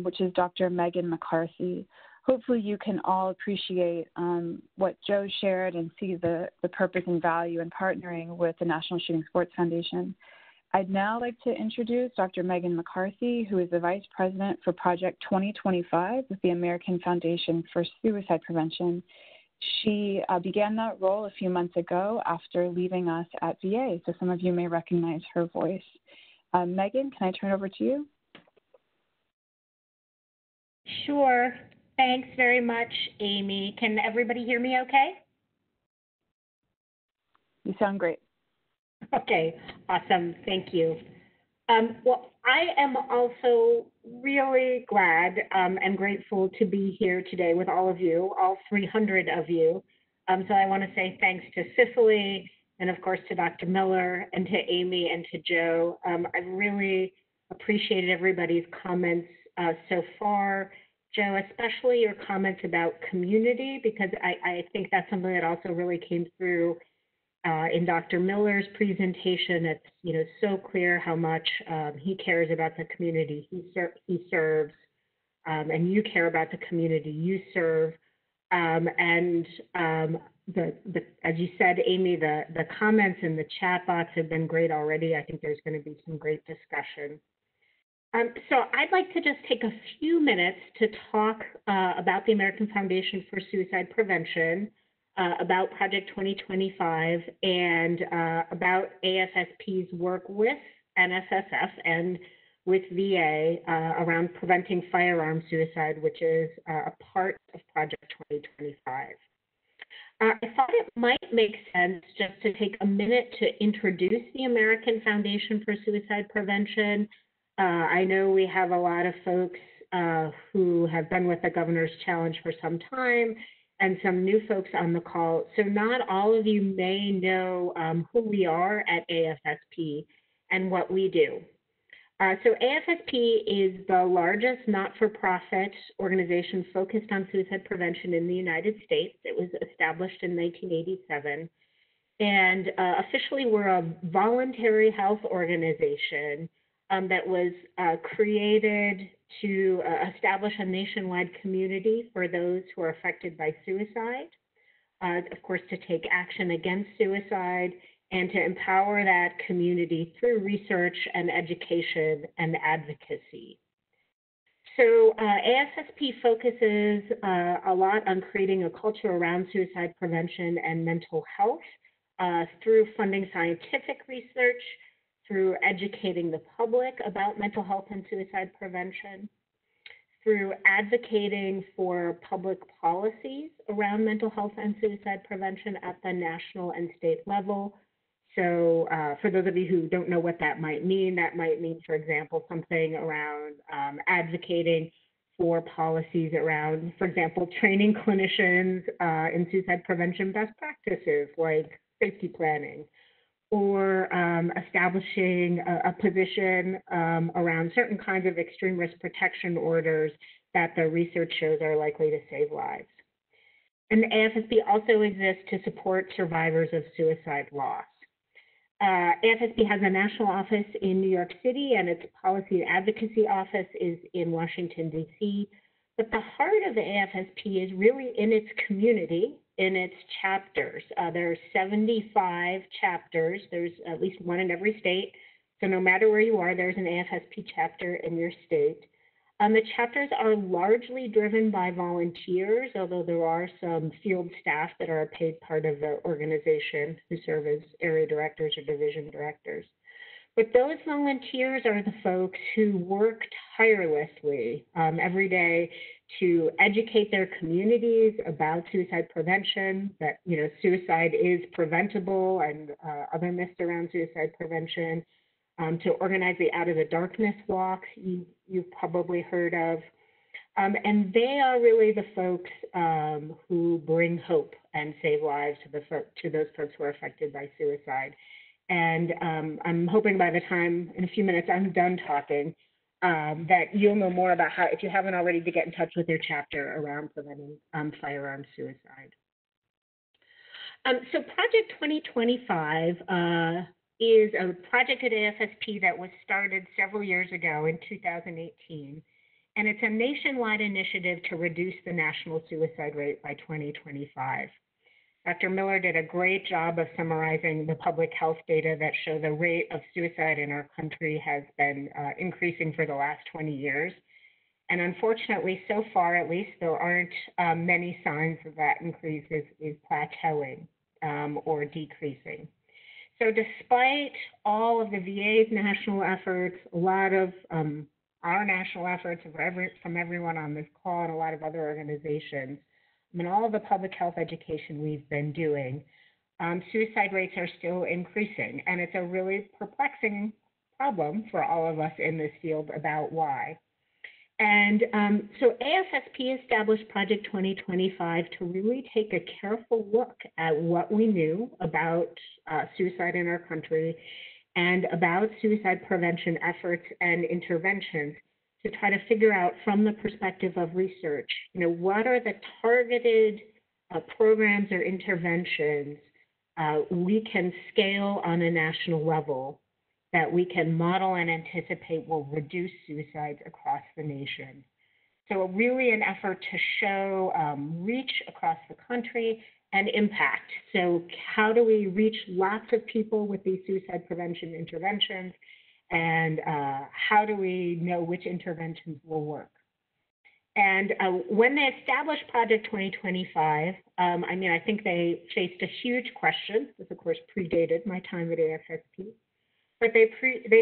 which is Dr. Megan McCarthy. Hopefully you can all appreciate what Joe shared and see the purpose and value in partnering with the National Shooting Sports Foundation. I'd now like to introduce Dr. Megan McCarthy, who is the Vice President for Project 2025 with the American Foundation for Suicide Prevention. She began that role a few months ago after leaving us at VA, so some of you may recognize her voice. Megan, can I turn it over to you? Sure. Thanks very much, Amy. Can everybody hear me okay? You sound great. Okay, awesome. Thank you. Well, I am also really glad and grateful to be here today with all of you, all 300 of you. So I want to say thanks to Cicely and, of course, to Dr. Miller and to Amy and to Joe. I really appreciated everybody's comments so far. Joe, especially your comments about community, because I think that's something that also really came through in Dr. Miller's presentation. It's so clear how much he cares about the community he serves, and you care about the community you serve. And as you said, Amy, the comments in the chat box have been great already. I think there's going to be some great discussion. So I'd like to just take a few minutes to talk about the American Foundation for Suicide Prevention, about Project 2025, and about AFSP's work with NSSF and with VA around preventing firearm suicide, which is a part of Project 2025. I thought it might make sense just to take a minute to introduce the American Foundation for Suicide Prevention. I know we have a lot of folks who have been with the Governor's Challenge for some time, and some new folks on the call. So not all of you may know who we are at AFSP and what we do. So AFSP is the largest not-for-profit organization focused on suicide prevention in the United States. It was established in 1987. And officially, we're a voluntary health organization that was created to establish a nationwide community for those who are affected by suicide, of course, to take action against suicide, and to empower that community through research and education and advocacy. So AFSP focuses a lot on creating a culture around suicide prevention and mental health through funding scientific research, through educating the public about mental health and suicide prevention, through advocating for public policies around mental health and suicide prevention at the national and state level. So for those of you who don't know what that might mean, for example, something around advocating for policies around, for example, training clinicians in suicide prevention best practices like safety planning, or establishing a position around certain kinds of extreme risk protection orders that the research shows are likely to save lives. And the AFSP also exists to support survivors of suicide loss. AFSP has a national office in New York City, and its policy and advocacy office is in Washington, D.C. But the heart of the AFSP is really in its community, in its chapters. There are 75 chapters. There's at least one in every state. So no matter where you are, there's an AFSP chapter in your state. The chapters are largely driven by volunteers, although there are some field staff that are a paid part of the organization who serve as area directors or division directors. But those volunteers are the folks who work tirelessly every day to educate their communities about suicide prevention, that suicide is preventable, and other myths around suicide prevention, to organize the Out of the Darkness walk you've probably heard of. And they are really the folks who bring hope and save lives to those folks who are affected by suicide. And I'm hoping by the time, in a few minutes, I'm done talking, that you'll know more about how, if you haven't already, to get in touch with your chapter around preventing firearm suicide. So Project 2025 is a project at AFSP that was started several years ago in 2018. And it's a nationwide initiative to reduce the national suicide rate by 2025. Dr. Miller did a great job of summarizing the public health data that show the rate of suicide in our country has been increasing for the last 20 years. And unfortunately, so far at least, there aren't many signs that that increase is plateauing or decreasing. So despite all of the VA's national efforts, a lot of our national efforts from everyone on this call and a lot of other organizations, all of the public health education we've been doing, suicide rates are still increasing. And it's a really perplexing problem for all of us in this field about why. And so AFSP established Project 2025 to really take a careful look at what we knew about suicide in our country and about suicide prevention efforts and interventions, to try to figure out from the perspective of research, what are the targeted programs or interventions we can scale on a national level that we can model and anticipate will reduce suicides across the nation. So really an effort to show reach across the country and impact. So how do we reach lots of people with these suicide prevention interventions, and how do we know which interventions will work? And when they established Project 2025, I think they faced a huge question. This, of course, predated my time at AFSP. But they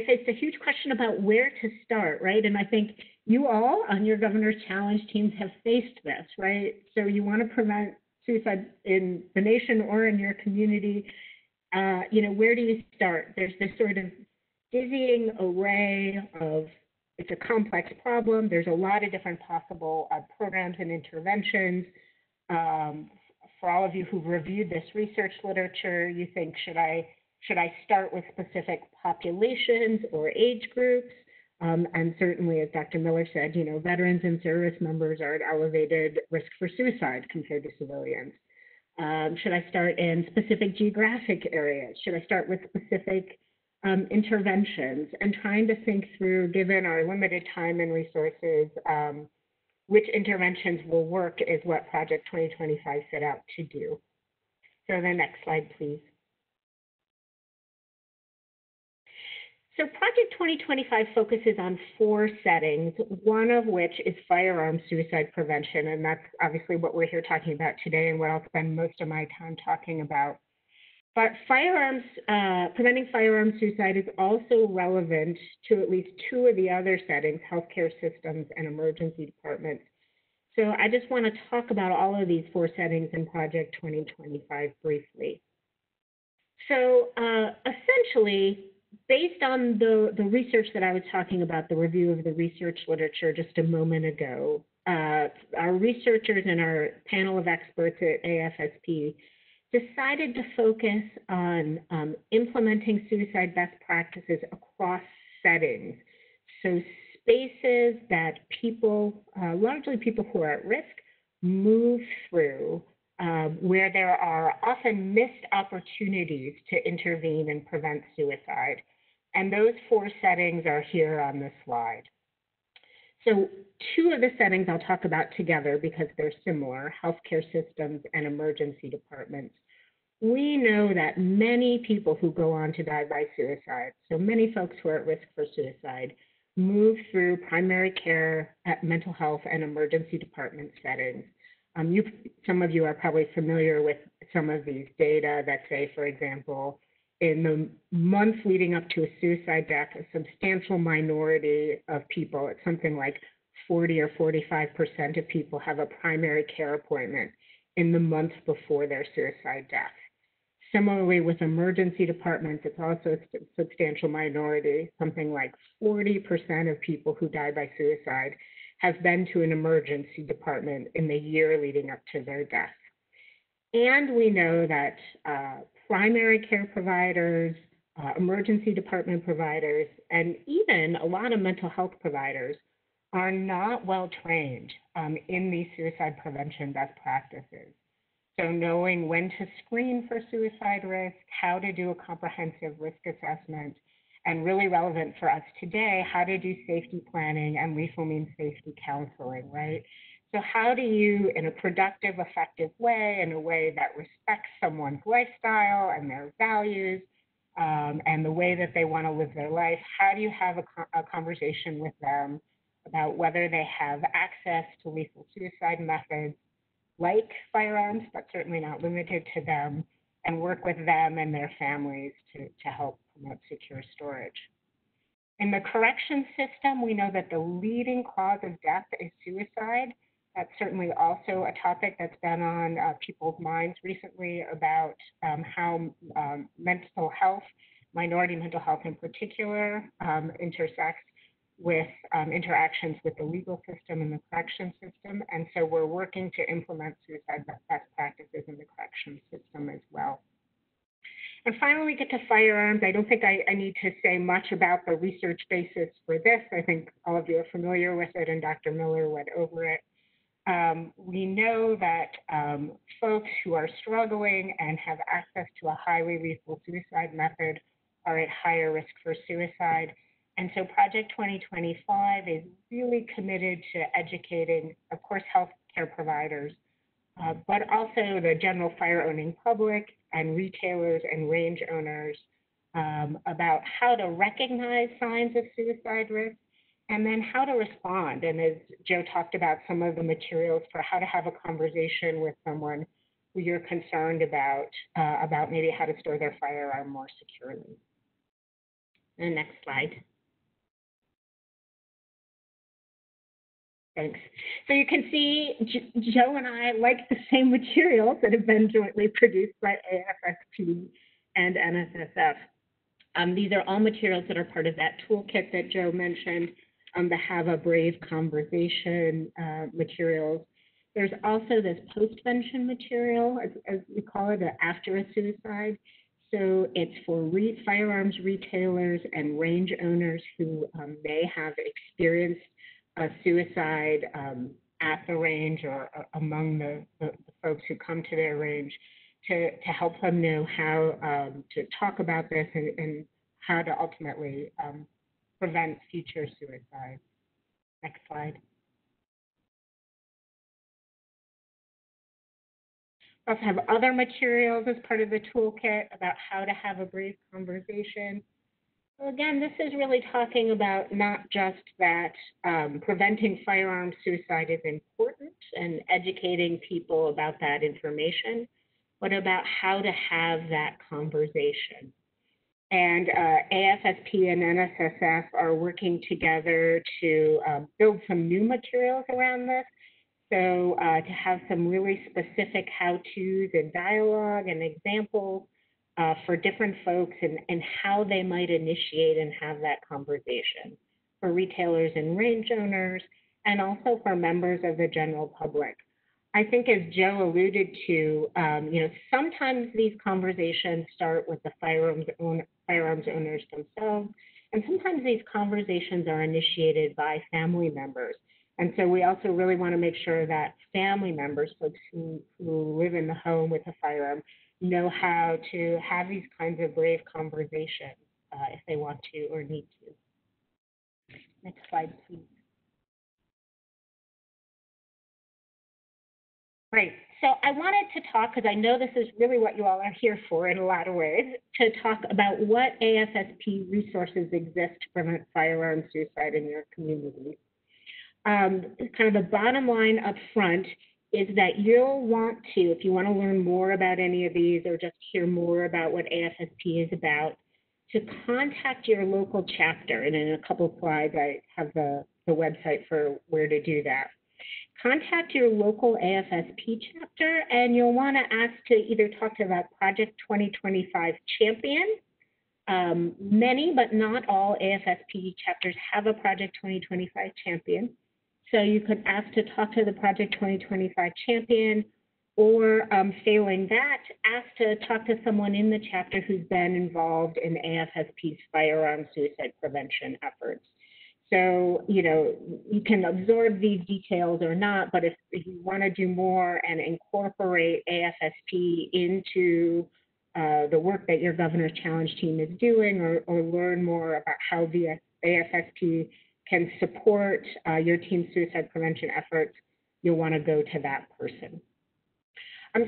faced a huge question about where to start, right? And I think you all on your Governor's Challenge teams have faced this, right? So you want to prevent suicide in the nation or in your community. Where do you start? There's this sort of dizzying array of, it's a complex problem. There's a lot of different possible programs and interventions. For all of you who've reviewed this research literature, you think, should I start with specific populations or age groups? And certainly, as Dr. Miller said, veterans and service members are at elevated risk for suicide compared to civilians. Should I start in specific geographic areas? Should I start with specific interventions? And trying to think through, given our limited time and resources, which interventions will work is what Project 2025 set out to do. So the next slide, please. So Project 2025 focuses on 4 settings, one of which is firearm suicide prevention, and that's obviously what we're here talking about today and what I'll spend most of my time talking about. But preventing firearm suicide is also relevant to at least 2 of the other settings, healthcare systems and emergency departments. So I just want to talk about all of these 4 settings in Project 2025 briefly. So essentially, based on the research that I was talking about, the review of the research literature just a moment ago, our researchers and our panel of experts at AFSP decided to focus on implementing suicide best practices across settings. So spaces that people, largely people who are at risk, move through where there are often missed opportunities to intervene and prevent suicide. And those 4 settings are here on this slide. So 2 of the settings I'll talk about together because they're similar, healthcare systems and emergency departments. We know that many people who go on to die by suicide, so many folks who are at risk for suicide, move through primary care, mental health, and emergency department settings. Some of you are probably familiar with some of these data that say, for example, in the months leading up to a suicide death, a substantial minority of people, it's something like 40 or 45% of people have a primary care appointment in the month before their suicide death. Similarly, with emergency departments, it's also a substantial minority. Something like 40% of people who die by suicide have been to an emergency department in the year leading up to their death. And we know that primary care providers, emergency department providers, and even a lot of mental health providers are not well trained in these suicide prevention best practices. So knowing when to screen for suicide risk, how to do a comprehensive risk assessment, and really relevant for us today, how to do safety planning and lethal means safety counseling, right? So how do you, in a productive, effective way, in a way that respects someone's lifestyle and their values and the way that they want to live their life, how do you have a conversation with them about whether they have access to lethal suicide methods like firearms, but certainly not limited to them, and work with them and their families to help promote secure storage. In the correction system, we know that the leading cause of death is suicide. That's certainly also a topic that's been on people's minds recently about how mental health, minority mental health in particular, intersects with interactions with the legal system and the correction system. And so we're working to implement suicide best practices in the correction system as well. And finally, we get to firearms. I don't think I need to say much about the research basis for this. I think all of you are familiar with it, and Dr. Miller went over it. We know that folks who are struggling and have access to a highly lethal suicide method are at higher risk for suicide. And so Project 2025 is really committed to educating, of course, healthcare providers, but also the general fire-owning public and retailers and range owners about how to recognize signs of suicide risk and then how to respond. And as Joe talked about, some of the materials for how to have a conversation with someone who you're concerned about maybe how to store their firearm more securely. And next slide. Thanks. So you can see Joe and I like the same materials that have been jointly produced by AFSP and NSSF. These are all materials that are part of that toolkit that Joe mentioned, the Have a Brave Conversation materials. There's also this postvention material, as we call it, after a suicide. So it's for firearms retailers and range owners who may have experienced a suicide at the range or among the folks who come to their range, to help them know how to talk about this and how to ultimately prevent future suicide. Next slide. We also have other materials as part of the toolkit about how to have a brave conversation. So again, this is really talking about not just that preventing firearm suicide is important and educating people about that information, but about how to have that conversation. And AFSP and NSSF are working together to build some new materials around this. So to have some really specific how-tos and dialogue and examples for different folks and how they might initiate and have that conversation for retailers and range owners, and also for members of the general public. I think, as Joe alluded to, sometimes these conversations start with the firearms owners themselves, and sometimes these conversations are initiated by family members. And so we also really want to make sure that family members, folks who live in the home with a firearm, know how to have these kinds of brave conversations if they want to or need to. Next slide, please. Great. So I wanted to talk, because I know this is really what you all are here for in a lot of ways, to talk about what AFSP resources exist to prevent firearm suicide in your community. Kind of the bottom line up front is that you'll want to, if you want to learn more about any of these or just hear more about what AFSP is about, to contact your local chapter. And in a couple of slides, I have the website for where to do that. Contact your local AFSP chapter, and you'll want to ask to either talk to that Project 2025 champion. Many, but not all AFSP chapters have a Project 2025 champion. So you could ask to talk to the Project 2025 champion, or failing that, ask to talk to someone in the chapter who's been involved in AFSP's firearm suicide prevention efforts. So, you can absorb these details or not, but if you want to do more and incorporate AFSP into the work that your Governor's Challenge team is doing, or learn more about how the AFSP can support your team's suicide prevention efforts, you'll want to go to that person.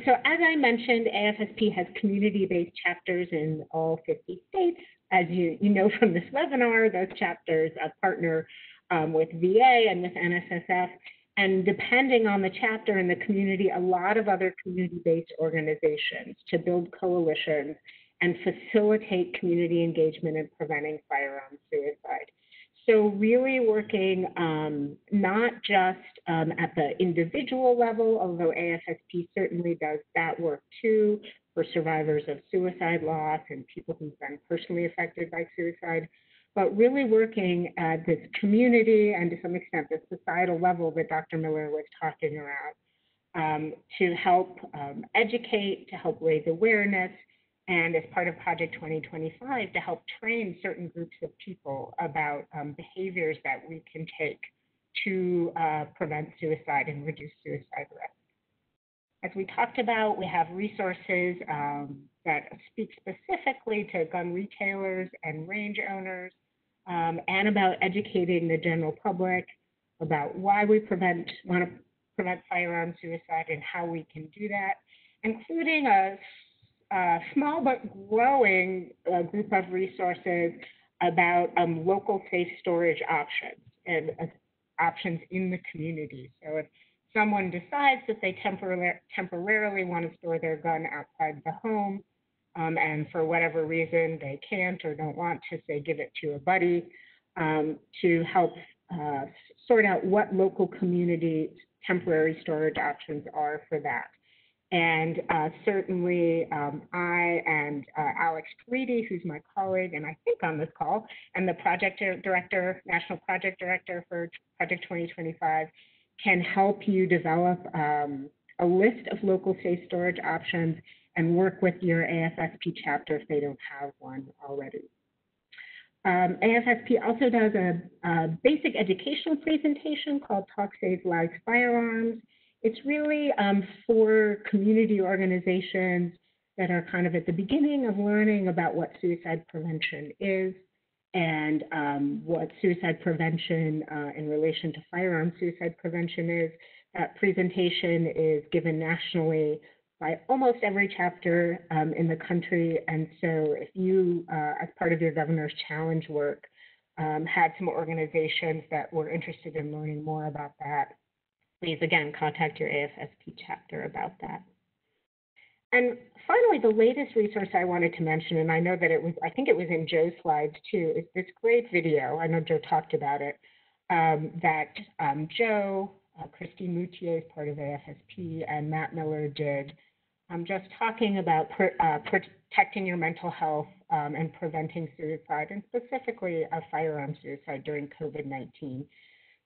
So as I mentioned, AFSP has community-based chapters in all 50 states. As you know from this webinar, those chapters partner with VA and with NSSF. And depending on the chapter and the community, a lot of other community-based organizations to build coalitions and facilitate community engagement in preventing firearm suicide. So really working not just at the individual level, although AFSP certainly does that work too for survivors of suicide loss and people who've been personally affected by suicide, but really working at this community and to some extent the societal level that Dr. Miller was talking about to help educate, to help raise awareness, and as part of Project 2025, to help train certain groups of people about behaviors that we can take to prevent suicide and reduce suicide risk. As we talked about, we have resources that speak specifically to gun retailers and range owners, and about educating the general public about why we want to prevent firearm suicide and how we can do that, including a small but growing group of resources about local safe storage options and options in the community. So if someone decides that they temporarily want to store their gun outside the home, and for whatever reason they can't or don't want to, say, give it to a buddy, to help sort out what local community temporary storage options are for that. And certainly I and Alex Tweedy, who's my colleague and I think on this call, and the project director, national project director for Project 2025, can help you develop a list of local safe storage options and work with your AFSP chapter if they don't have one already. AFSP also does a basic educational presentation called Talk Save Lives Firearms. It's really for community organizations that are kind of at the beginning of learning about what suicide prevention is and what suicide prevention in relation to firearm suicide prevention is. That presentation is given nationally by almost every chapter in the country. And so if you, as part of your Governor's Challenge work, had some organizations that were interested in learning more about that, please, again, contact your AFSP chapter about that. And finally, the latest resource I wanted to mention, and I know that I think it was in Joe's slides too, is this great video. I know Joe talked about it, that Joe, Christine Moutier is part of AFSP, and Matt Miller did, just talking about protecting your mental health and preventing suicide, and specifically firearm suicide during COVID-19.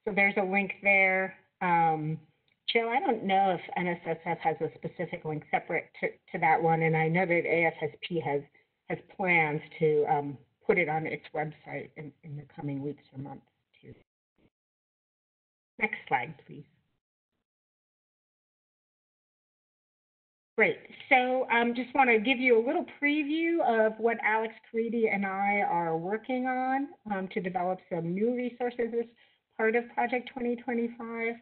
So there's a link there. Joe, I don't know if NSSF has a specific link separate to that one, and I know that AFSP has plans to put it on its website in the coming weeks or months too. Next slide, please. Great. So just want to give you a little preview of what Alex Caridi and I are working on to develop some new resources as part of Project 2025.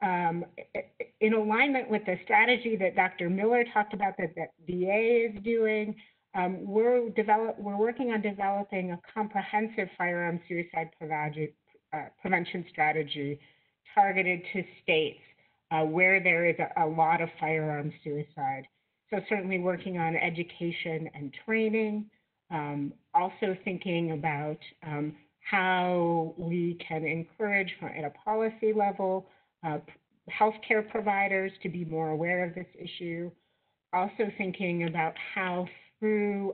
In alignment with the strategy that Dr. Miller talked about that VA is doing, we're working on developing a comprehensive firearm suicide prevention strategy targeted to states where there is a lot of firearm suicide. So certainly working on education and training, also thinking about how we can encourage at a policy level healthcare providers to be more aware of this issue. Also thinking about how through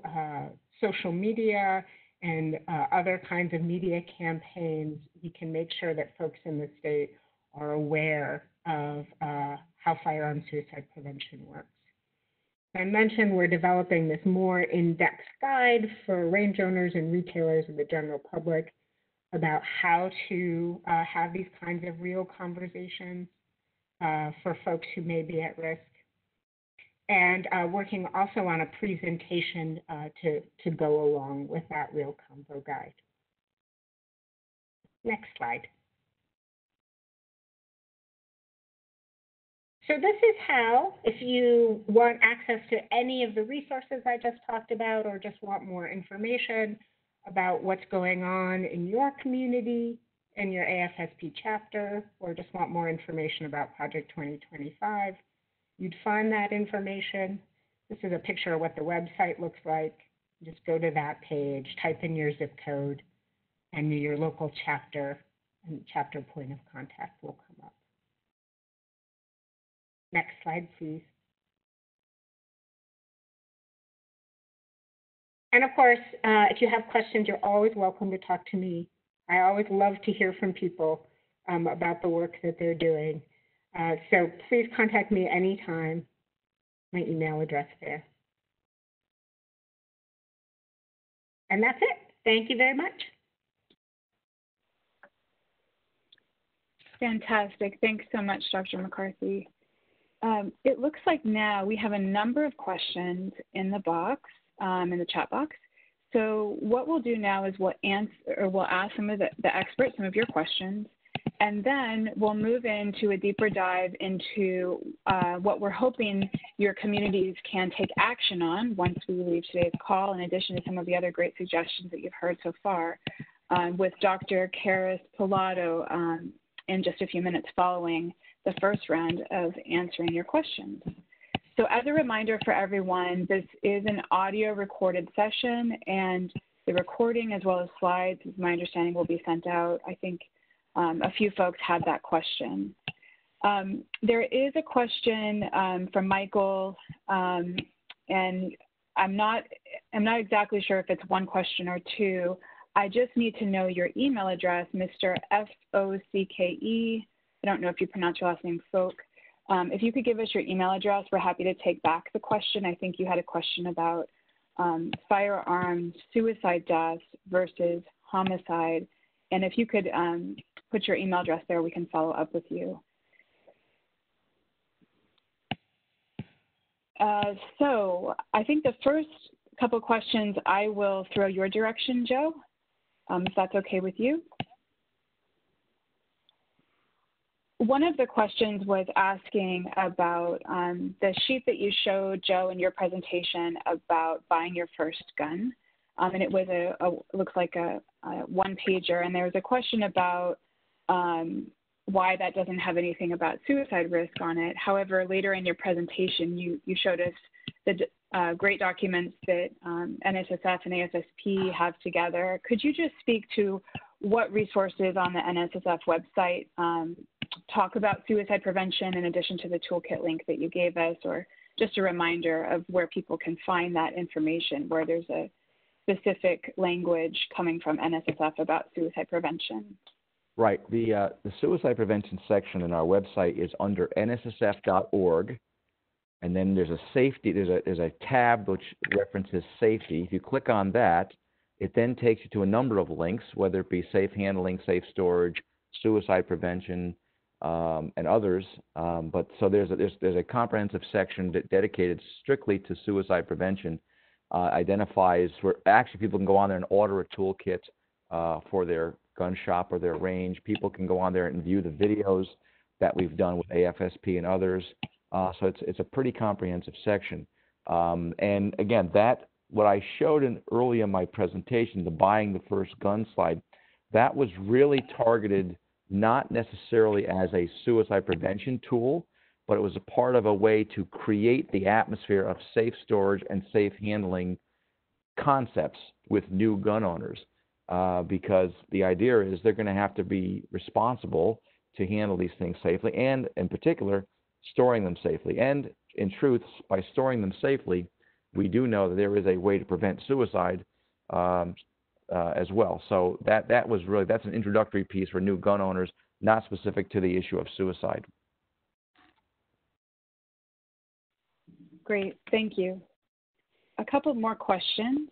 social media and other kinds of media campaigns, we can make sure that folks in the state are aware of how firearm suicide prevention works. I mentioned we're developing this more in-depth guide for range owners and retailers and the general public about how to have these kinds of real conversations for folks who may be at risk. And working also on a presentation to go along with that real combo guide. Next slide. So this is how, if you want access to any of the resources I just talked about or just want more information about what's going on in your community, in your AFSP chapter, or just want more information about Project 2025, you'd find that information. This is a picture of what the website looks like. Just go to that page, type in your zip code, and your local chapter and chapter point of contact will come up. Next slide, please. And of course, if you have questions, you're always welcome to talk to me. I always love to hear from people about the work that they're doing. So please contact me anytime. My email address there. And that's it. Thank you very much. Fantastic. Thanks so much, Dr. McCarthy. It looks like now we have a number of questions in the box, in the chat box. So what we'll do now is we'll ask some of the experts some of your questions, and then we'll move into a deeper dive into what we're hoping your communities can take action on once we leave today's call, in addition to some of the other great suggestions that you've heard so far, with Dr. Karis Pilato in just a few minutes following the first round of answering your questions. So as a reminder for everyone, this is an audio recorded session, and the recording as well as slides, is my understanding, will be sent out. I think a few folks had that question. There is a question from Michael, and I'm not exactly sure if it's one question or two. I just need to know your email address, Mr. FOCKE, I don't know if you pronounce your last name, Folk. If you could give us your email address, we're happy to take back the question. I think you had a question about firearms, suicide deaths versus homicide. And if you could put your email address there, we can follow up with you. So I think the first couple questions I will throw your direction, Joe, if that's okay with you. One of the questions was asking about the sheet that you showed, Joe, in your presentation about buying your first gun. And it was looks like a one-pager. And there was a question about why that doesn't have anything about suicide risk on it. However, later in your presentation, you showed us the great documents that NSSF and AFSP have together. Could you just speak to what resources on the NSSF website talk about suicide prevention in addition to the toolkit link that you gave us, or just a reminder of where people can find that information, where there's a specific language coming from NSSF about suicide prevention? Right. The suicide prevention section in our website is under nssf.org, and then there's a tab which references safety. If you click on that, it then takes you to a number of links, whether it be safe handling, safe storage, suicide prevention, and others. But so there's a comprehensive section dedicated strictly to suicide prevention. Identifies where actually people can go on there and order a toolkit for their gun shop or their range. People can go on there and view the videos that we've done with AFSP and others. So it's a pretty comprehensive section. And again, what I showed early in my presentation, the buying the first gun slide, that was really targeted not necessarily as a suicide prevention tool, but it was a part of a way to create the atmosphere of safe storage and safe handling concepts with new gun owners. Because the idea is they're going to have to be responsible to handle these things safely, and in particular, storing them safely. And in truth, by storing them safely, we do know that there is a way to prevent suicide as well. So that's an introductory piece for new gun owners, not specific to the issue of suicide. Great, thank you. A couple more questions.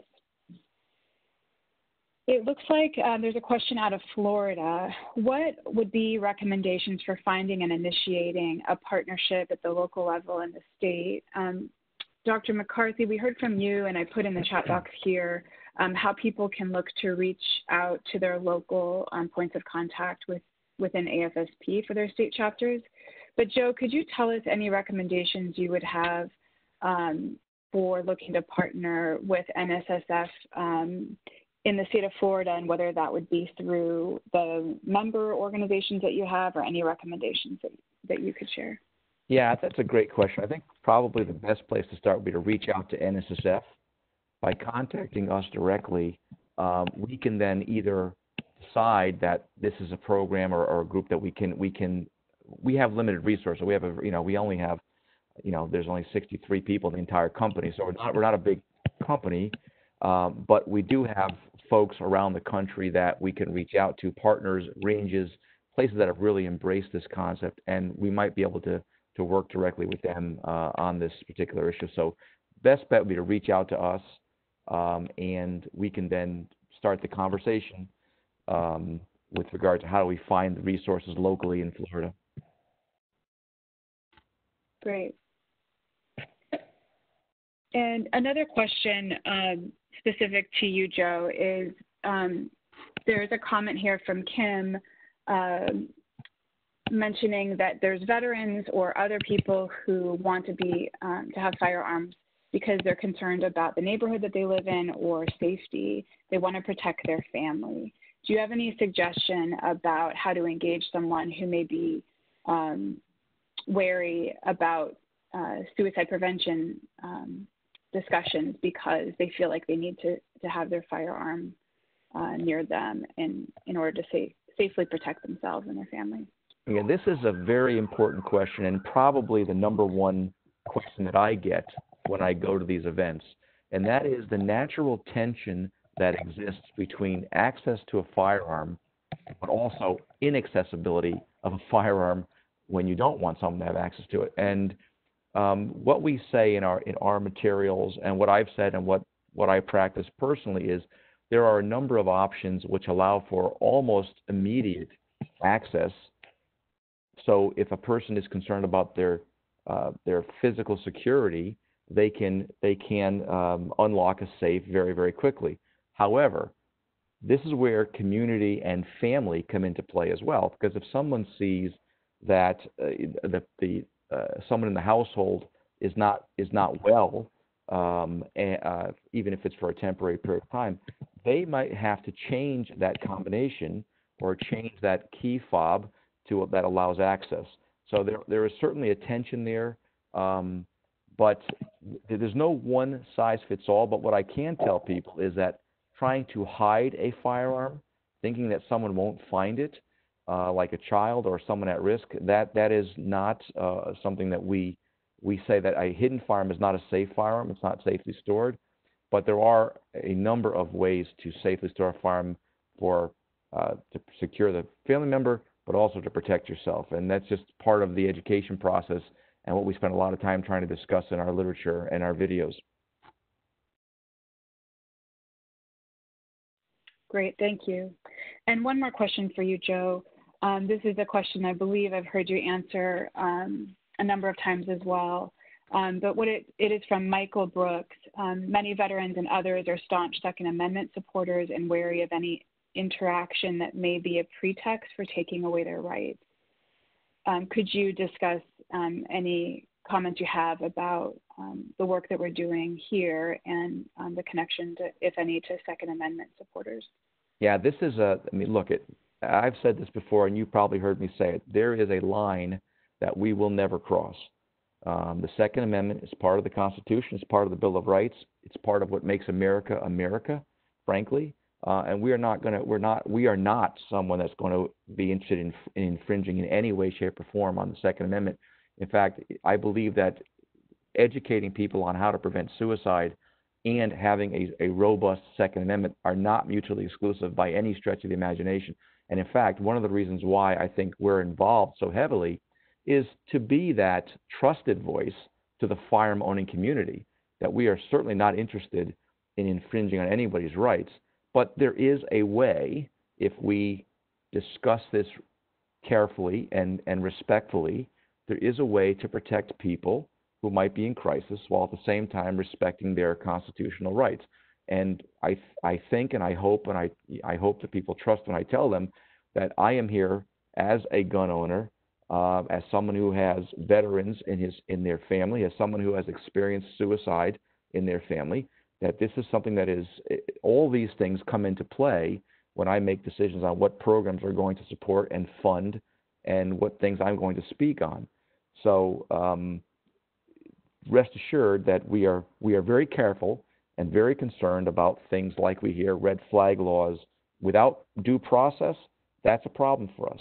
It looks like there's a question out of Florida. What would be recommendations for finding and initiating a partnership at the local level in the state? Dr. McCarthy, we heard from you, and I put in the chat box here how people can look to reach out to their local points of contact within AFSP for their state chapters. But Joe, could you tell us any recommendations you would have for looking to partner with NSSF in the state of Florida, and whether that would be through the member organizations that you have, or any recommendations that you could share? Yeah, that's a great question. I think probably the best place to start would be to reach out to NSSF. By contacting us directly, we can then either decide that this is a program or a group that we have limited resources. We have we only have, there's only 63 people in the entire company, so we're not a big company, but we do have folks around the country that we can reach out to, partners, ranges, places that have really embraced this concept, and we might be able to work directly with them on this particular issue. So best bet would be to reach out to us, and we can then start the conversation with regard to how do we find the resources locally in Florida. Great. And another question specific to you, Joe, is there's a comment here from Kim mentioning that there's veterans or other people who want to have firearms because they're concerned about the neighborhood that they live in or safety. They want to protect their family. Do you have any suggestion about how to engage someone who may be wary about suicide prevention discussions because they feel like they need to have their firearm near them in order to safely protect themselves and their family? Yeah, this is a very important question, and probably the number one question that I get when I go to these events, and that is the natural tension that exists between access to a firearm but also inaccessibility of a firearm when you don't want someone to have access to it. And what we say in our materials, and what I've said, and what I practice personally, is there are a number of options which allow for almost immediate access. So if a person is concerned about their physical security, they can unlock a safe very, very quickly. However, this is where community and family come into play as well, because if someone sees that someone in the household is not well, even if it's for a temporary period of time, they might have to change that combination or change that key fob that allows access. So there is certainly a tension there, but there's no one size fits all. But what I can tell people is that trying to hide a firearm, thinking that someone won't find it, like a child or someone at risk, that is not something that we say that a hidden firearm is not a safe firearm. It's not safely stored. But there are a number of ways to safely store a firearm to secure the family member, but also to protect yourself. And that's just part of the education process and what we spend a lot of time trying to discuss in our literature and our videos. Great, thank you. And one more question for you, Joe. This is a question I believe I've heard you answer a number of times as well. But it is from Michael Brooks. Many veterans and others are staunch Second Amendment supporters and wary of any interaction that may be a pretext for taking away their rights. Could you discuss any comments you have about the work that we're doing here and the connection, if any, to Second Amendment supporters? Yeah, this is look, I've said this before, and you probably heard me say it. There is a line that we will never cross. The Second Amendment is part of the Constitution. It's part of the Bill of Rights. It's part of what makes America America, frankly. And we are not someone that's going to be interested in infringing in any way, shape, or form on the Second Amendment. In fact, I believe that educating people on how to prevent suicide and having a robust Second Amendment are not mutually exclusive by any stretch of the imagination. And in fact, one of the reasons why I think we're involved so heavily is to be that trusted voice to the firearm owning community, that we are certainly not interested in infringing on anybody's rights. But there is a way, if we discuss this carefully and respectfully, there is a way to protect people who might be in crisis while at the same time respecting their constitutional rights. And I think and I hope that people trust when I tell them that I am here as a gun owner, as someone who has veterans in their family, as someone who has experienced suicide in their family, that this is something that is, all these things come into play when I make decisions on what programs we're going to support and fund and what things I'm going to speak on. So rest assured that we are very careful and very concerned about things like we hear red flag laws. Without due process, that's a problem for us.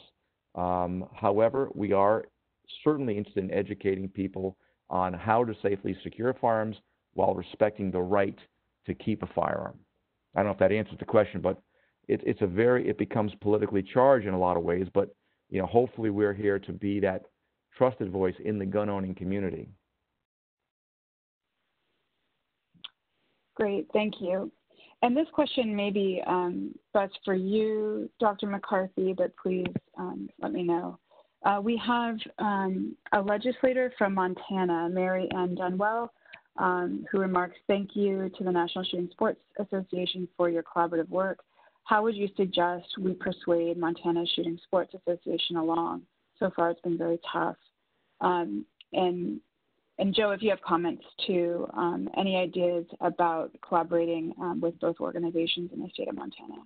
However, we are certainly interested in educating people on how to safely secure firearms while respecting the right to keep a firearm. I don't know if that answers the question, but it becomes politically charged in a lot of ways, but hopefully we're here to be that trusted voice in the gun owning community. Great, thank you. And this question may be best for you, Dr. McCarthy, but please let me know. We have a legislator from Montana, Mary Ann Dunwell, who remarks, "Thank you to the National Shooting Sports Association for your collaborative work. How would you suggest we persuade Montana Shooting Sports Association along? So far, it's been very tough." And Joe, if you have comments too, any ideas about collaborating with both organizations in the state of Montana?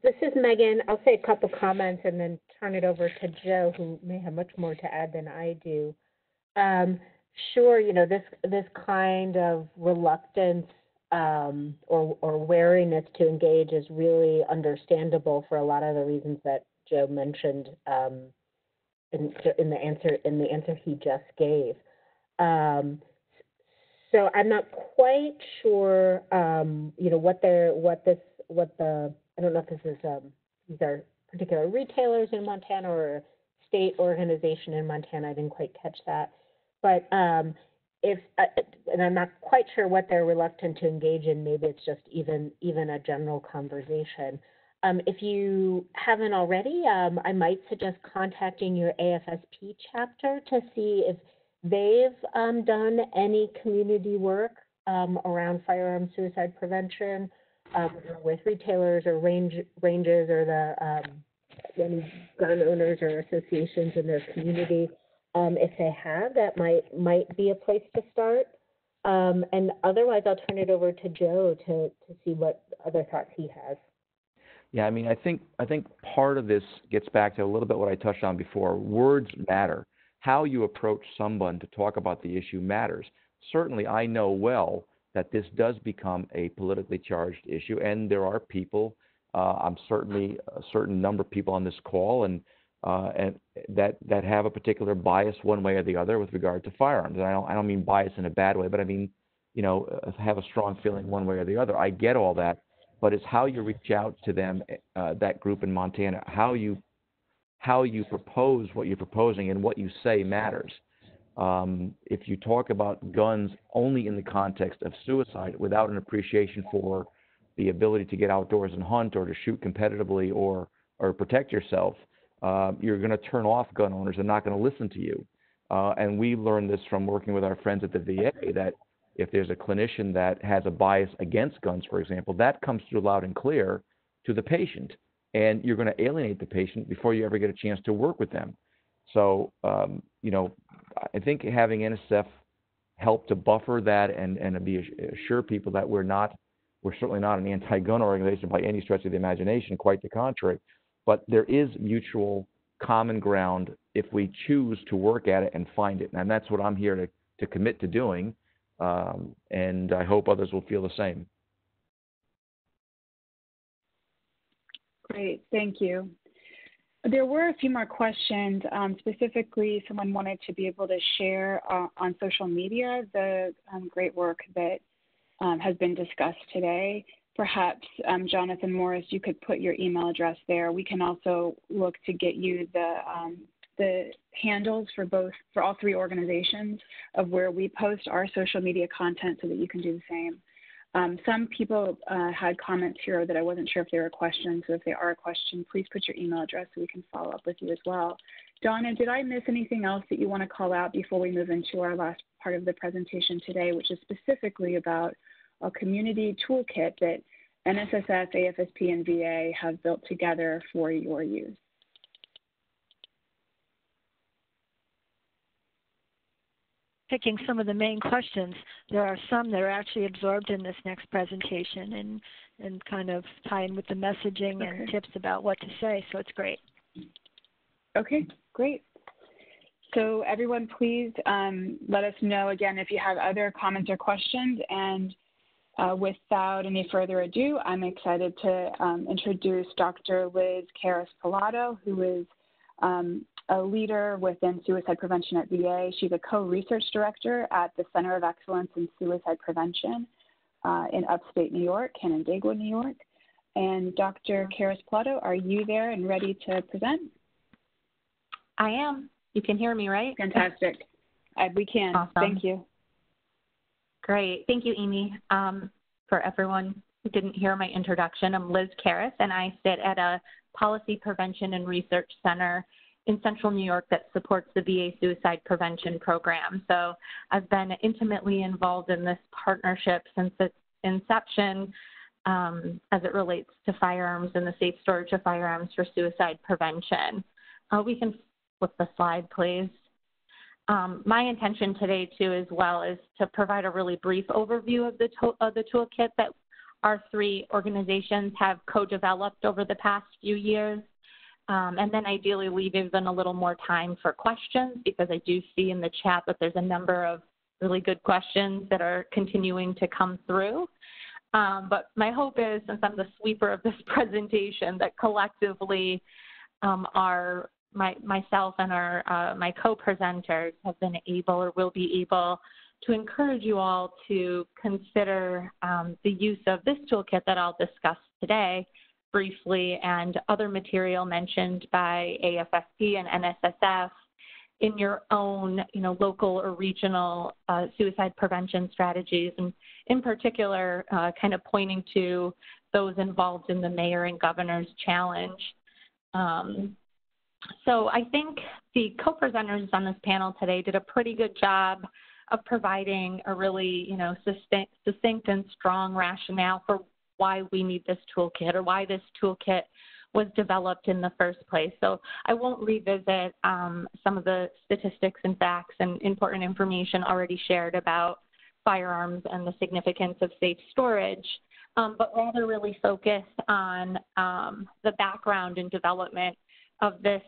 This is Megan. I'll say a couple comments and then turn it over to Joe, who may have much more to add than I do. Sure, this kind of reluctance or wariness to engage is really understandable for a lot of the reasons that Joe mentioned in the answer he just gave. So I'm not quite sure, what this I don't know if this is, these are particular retailers in Montana or a state organization in Montana. I didn't quite catch that. But if, and I'm not quite sure what they're reluctant to engage in, maybe it's just even a general conversation. If you haven't already, I might suggest contacting your AFSP chapter to see if they've done any community work around firearm suicide prevention with retailers or ranges or the any gun owners or associations in their community. If they have, that might be a place to start. And otherwise, I'll turn it over to Joe to see what other thoughts he has. Yeah, I mean, I think part of this gets back to a little bit what I touched on before. Words matter. How you approach someone to talk about the issue matters. Certainly, I know well that this does become a politically charged issue, and there are people, I'm certainly a certain number of people on this call, and that have a particular bias one way or the other with regard to firearms. And I don't mean bias in a bad way, but I mean, have a strong feeling one way or the other. I get all that. But it's how you reach out to them, that group in Montana, how you propose what you're proposing, and what you say matters. If you talk about guns only in the context of suicide without an appreciation for the ability to get outdoors and hunt or to shoot competitively or protect yourself, you're going to turn off gun owners and not going to listen to you. And we learned this from working with our friends at the VA, that if there's a clinician that has a bias against guns, for example, that comes through loud and clear to the patient, and you're going to alienate the patient before you ever get a chance to work with them. So, I think having NSF help to buffer that and assure people that we're certainly not an anti-gun organization by any stretch of the imagination, quite the contrary, but there is mutual common ground if we choose to work at it and find it. And that's what I'm here to commit to doing. And I hope others will feel the same. Great, thank you. There were a few more questions. Specifically, someone wanted to be able to share on social media the great work that has been discussed today. Perhaps, Jonathan Morris, you could put your email address there. We can also look to get you the handles for all three organizations of where we post our social media content so that you can do the same. Some people had comments here that I wasn't sure if they were questions. So if they are a question, please put your email address so we can follow up with you as well. Donna, did I miss anything else that you want to call out before we move into our last part of the presentation today, which is specifically about a community toolkit that NSSF, AFSP, and VA have built together for your use? Picking some of the main questions, there are some that are actually absorbed in this next presentation and kind of tie in with the messaging and tips about what to say, so it's great. Okay, great. So everyone, please let us know again if you have other comments or questions. And without any further ado, I'm excited to introduce Dr. Liz Karras-Pilato, who is a leader within suicide prevention at VA. She's a co-research director at the Center of Excellence in Suicide Prevention in upstate New York, Canandaigua, New York. And Dr. Karras-Pilato, are you there and ready to present? I am. You can hear me, right? Fantastic. We can. Awesome. Thank you. Great. Thank you, Amy. For everyone who didn't hear my introduction, I'm Liz Karras, and I sit at a policy prevention and research center in Central New York that supports the VA suicide prevention program. So I've been intimately involved in this partnership since its inception as it relates to firearms and the safe storage of firearms for suicide prevention. We can flip the slide, please. My intention today, too, as well, is to provide a really brief overview of the toolkit that our three organizations have co-developed over the past few years. And then ideally leave even a little more time for questions, because I do see in the chat that there's a number of really good questions that are continuing to come through. But my hope is, since I'm the sweeper of this presentation, that collectively myself and my co-presenters have been able or will be able to encourage you all to consider the use of this toolkit that I'll discuss today briefly and other material mentioned by AFSP and NSSF in your own, local or regional suicide prevention strategies, and in particular, kind of pointing to those involved in the Mayor and Governor's Challenge. So I think the co-presenters on this panel today did a pretty good job of providing a really, succinct and strong rationale for why we need this toolkit or why this toolkit was developed in the first place. So I won't revisit some of the statistics and facts and important information already shared about firearms and the significance of safe storage, but rather really focus on the background and development of this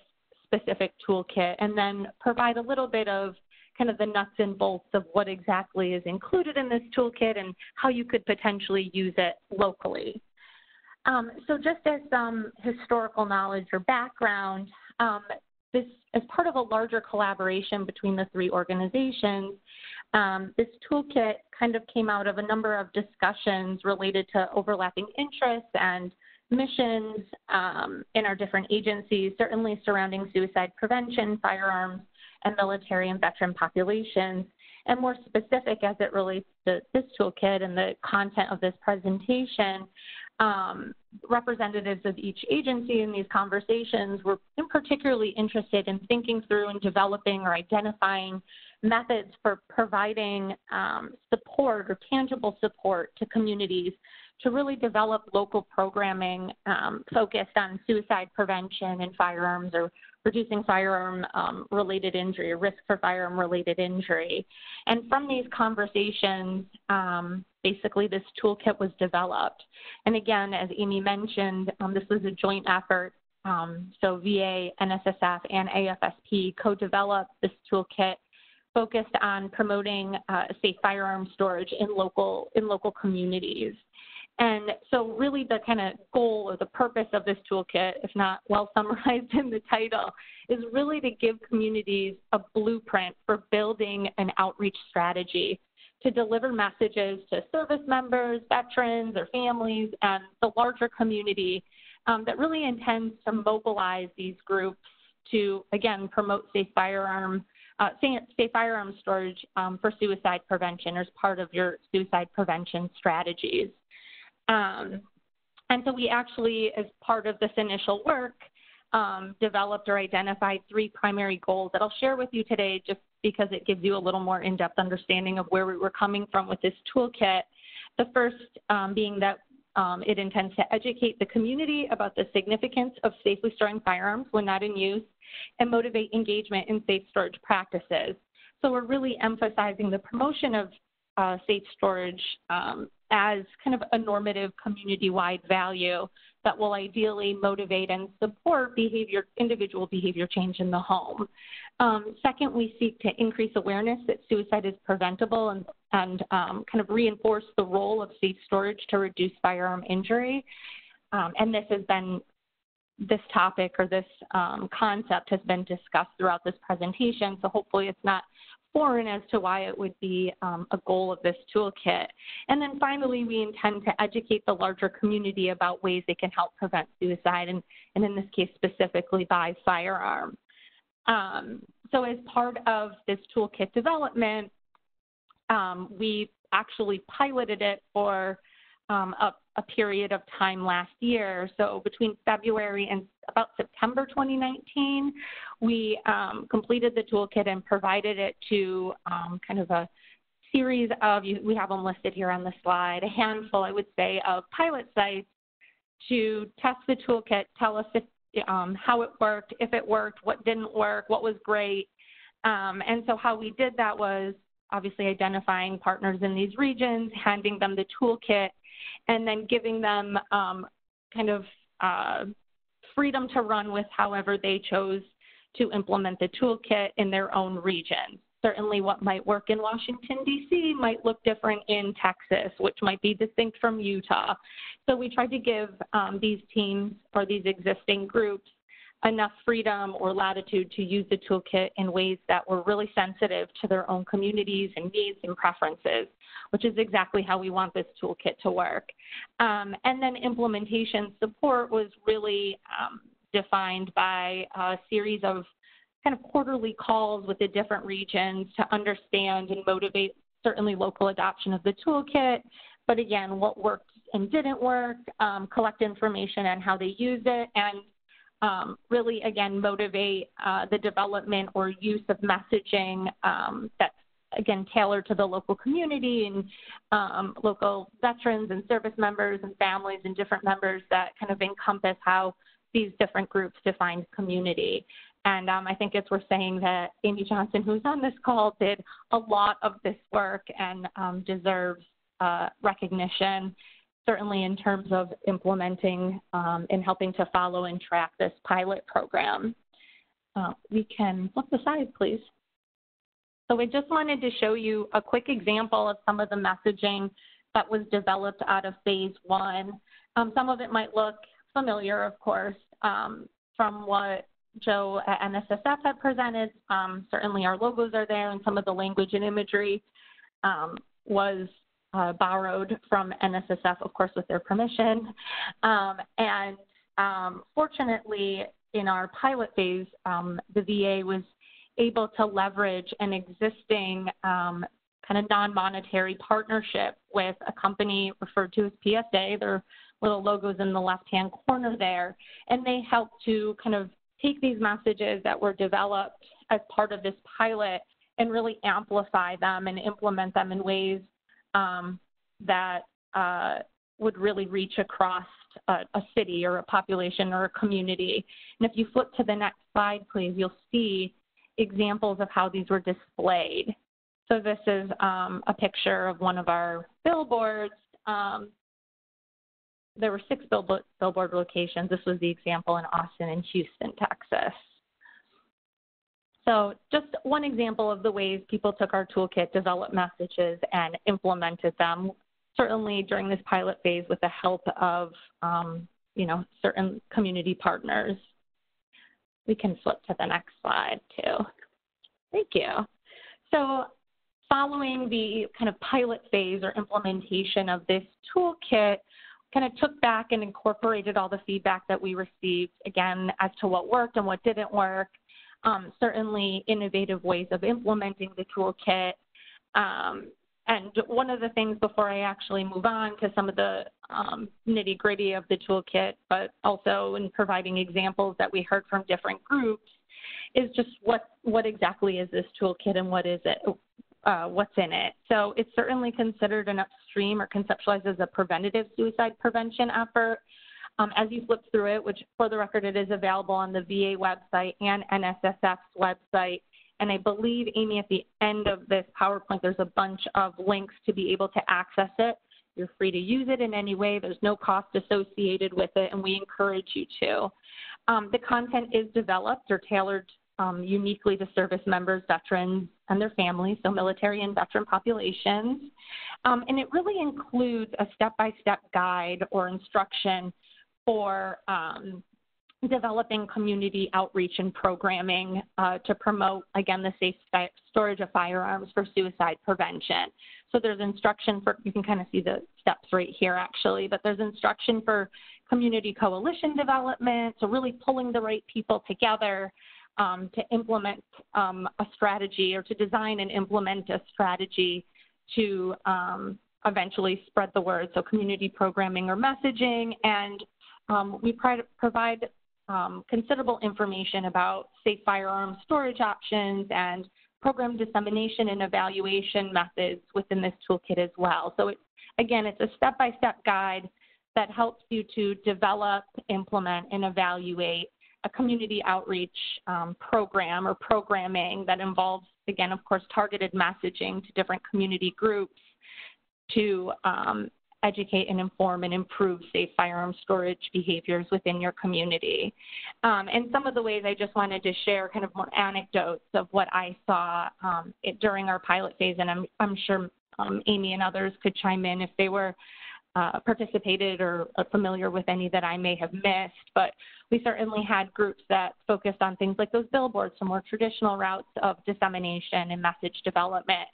specific toolkit, and then provide a little bit of kind of the nuts and bolts of what exactly is included in this toolkit and how you could potentially use it locally. So just as some historical knowledge or background, this as part of a larger collaboration between the three organizations, this toolkit kind of came out of a number of discussions related to overlapping interests and missions in our different agencies, certainly surrounding suicide prevention, firearms, and military and veteran populations. And more specific as it relates to this toolkit and the content of this presentation, representatives of each agency in these conversations were particularly interested in thinking through and developing or identifying methods for providing support or tangible support to communities to really develop local programming focused on suicide prevention and firearms or reducing firearm-related injury or risk for firearm-related injury. And from these conversations, basically this toolkit was developed. And again, as Amy mentioned, this was a joint effort. So VA, NSSF, and AFSP co-developed this toolkit focused on promoting safe firearm storage in local communities. And so really the kind of goal or the purpose of this toolkit, if not well summarized in the title, is really to give communities a blueprint for building an outreach strategy to deliver messages to service members, veterans, their families, and the larger community that really intends to mobilize these groups to, again, promote safe firearm storage for suicide prevention as part of your suicide prevention strategies. And so we actually, as part of this initial work, developed or identified three primary goals that I'll share with you today just because it gives you a little more in-depth understanding of where we were coming from with this toolkit. The first being that it intends to educate the community about the significance of safely storing firearms when not in use and motivate engagement in safe storage practices. So we're really emphasizing the promotion of safe storage as kind of a normative community-wide value that will ideally motivate and support individual behavior change in the home. Second, we seek to increase awareness that suicide is preventable and kind of reinforce the role of safe storage to reduce firearm injury. And this topic or this concept has been discussed throughout this presentation, so hopefully it's not foreign as to why it would be a goal of this toolkit. And then finally, we intend to educate the larger community about ways they can help prevent suicide, and in this case specifically by firearm. So as part of this toolkit development, we actually piloted it for a period of time last year. So between February and about September 2019, we completed the toolkit and provided it to kind of a series of, we have them listed here on the slide, a handful, I would say, of pilot sites to test the toolkit, tell us how it worked, if it worked, what didn't work, what was great. And so how we did that was obviously identifying partners in these regions, handing them the toolkit, and then giving them kind of freedom to run with however they chose to implement the toolkit in their own region. Certainly what might work in Washington, D.C. might look different in Texas, which might be distinct from Utah. So we tried to give these teams or these existing groups enough freedom or latitude to use the toolkit in ways that were really sensitive to their own communities and needs and preferences, which is exactly how we want this toolkit to work. And then implementation support was really defined by a series of kind of quarterly calls with the different regions to understand and motivate certainly local adoption of the toolkit, but again, what worked and didn't work, collect information on how they use it, and really, again, motivate the development or use of messaging that's, again, tailored to the local community and local veterans and service members and families and different members that kind of encompass how these different groups define community. And I think it's worth saying that Amy Johnson, who's on this call, did a lot of this work and deserves recognition, certainly in terms of implementing and helping to follow and track this pilot program. We can flip the slide, please. So I just wanted to show you a quick example of some of the messaging that was developed out of phase one. Some of it might look familiar, of course, from what Joe at NSSF had presented. Certainly our logos are there, and some of the language and imagery was borrowed from NSSF, of course, with their permission. Fortunately, in our pilot phase, the VA was able to leverage an existing kind of non-monetary partnership with a company referred to as PSA. Their little logos in the left-hand corner there. And they helped to kind of take these messages that were developed as part of this pilot and really amplify them and implement them in ways that would really reach across a city or a population or a community. And if you flip to the next slide, please, you'll see examples of how these were displayed. So this is a picture of one of our billboards. There were 6 billboard locations. This was the example in Austin and Houston, Texas. So just one example of the ways people took our toolkit, developed messages, and implemented them, certainly during this pilot phase with the help of, certain community partners. We can flip to the next slide, too. Thank you. So following the kind of pilot phase or implementation of this toolkit, kind of took back and incorporated all the feedback that we received, again, as to what worked and what didn't work, certainly innovative ways of implementing the toolkit. And one of the things before I actually move on to some of the nitty-gritty of the toolkit, but also in providing examples that we heard from different groups, is just what exactly is this toolkit and what is it? What's in it. So it's certainly considered an upstream or conceptualized as a preventative suicide prevention effort. As you flip through it, which for the record, it is available on the VA website and NSSF's website. And I believe, Amy, at the end of this PowerPoint, there's a bunch of links to be able to access it. You're free to use it in any way. There's no cost associated with it, and we encourage you to. The content is developed or tailored uniquely to service members, veterans, and their families, so military and veteran populations. And it really includes a step-by-step guide or instruction for developing community outreach and programming to promote, again, the safe storage of firearms for suicide prevention. So there's instruction for, you can kind of see the steps right here actually, but there's instruction for community coalition development, so really pulling the right people together to implement a strategy or to design and implement a strategy to eventually spread the word, so community programming or messaging. And we provide considerable information about safe firearm storage options and program dissemination and evaluation methods within this toolkit as well. So again, it's a step-by-step guide that helps you to develop, implement, and evaluate a community outreach program or programming that involves, again, of course, targeted messaging to different community groups to educate and inform and improve safe firearm storage behaviors within your community. And some of the ways I just wanted to share kind of more anecdotes of what I saw during our pilot phase, and I'm sure Amy and others could chime in if they were participated or are familiar with any that I may have missed, but we certainly had groups that focused on things like those billboards, some more traditional routes of dissemination and message development.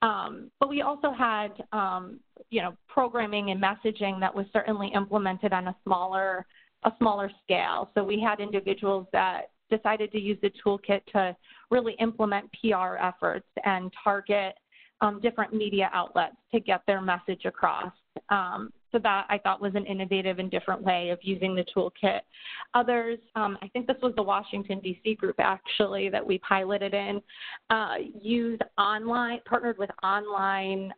But we also had, programming and messaging that was certainly implemented on a smaller scale. So we had individuals that decided to use the toolkit to really implement PR efforts and target different media outlets to get their message across. So that I thought was an innovative and different way of using the toolkit. Others, I think this was the Washington, D.C. group actually that we piloted in, partnered with online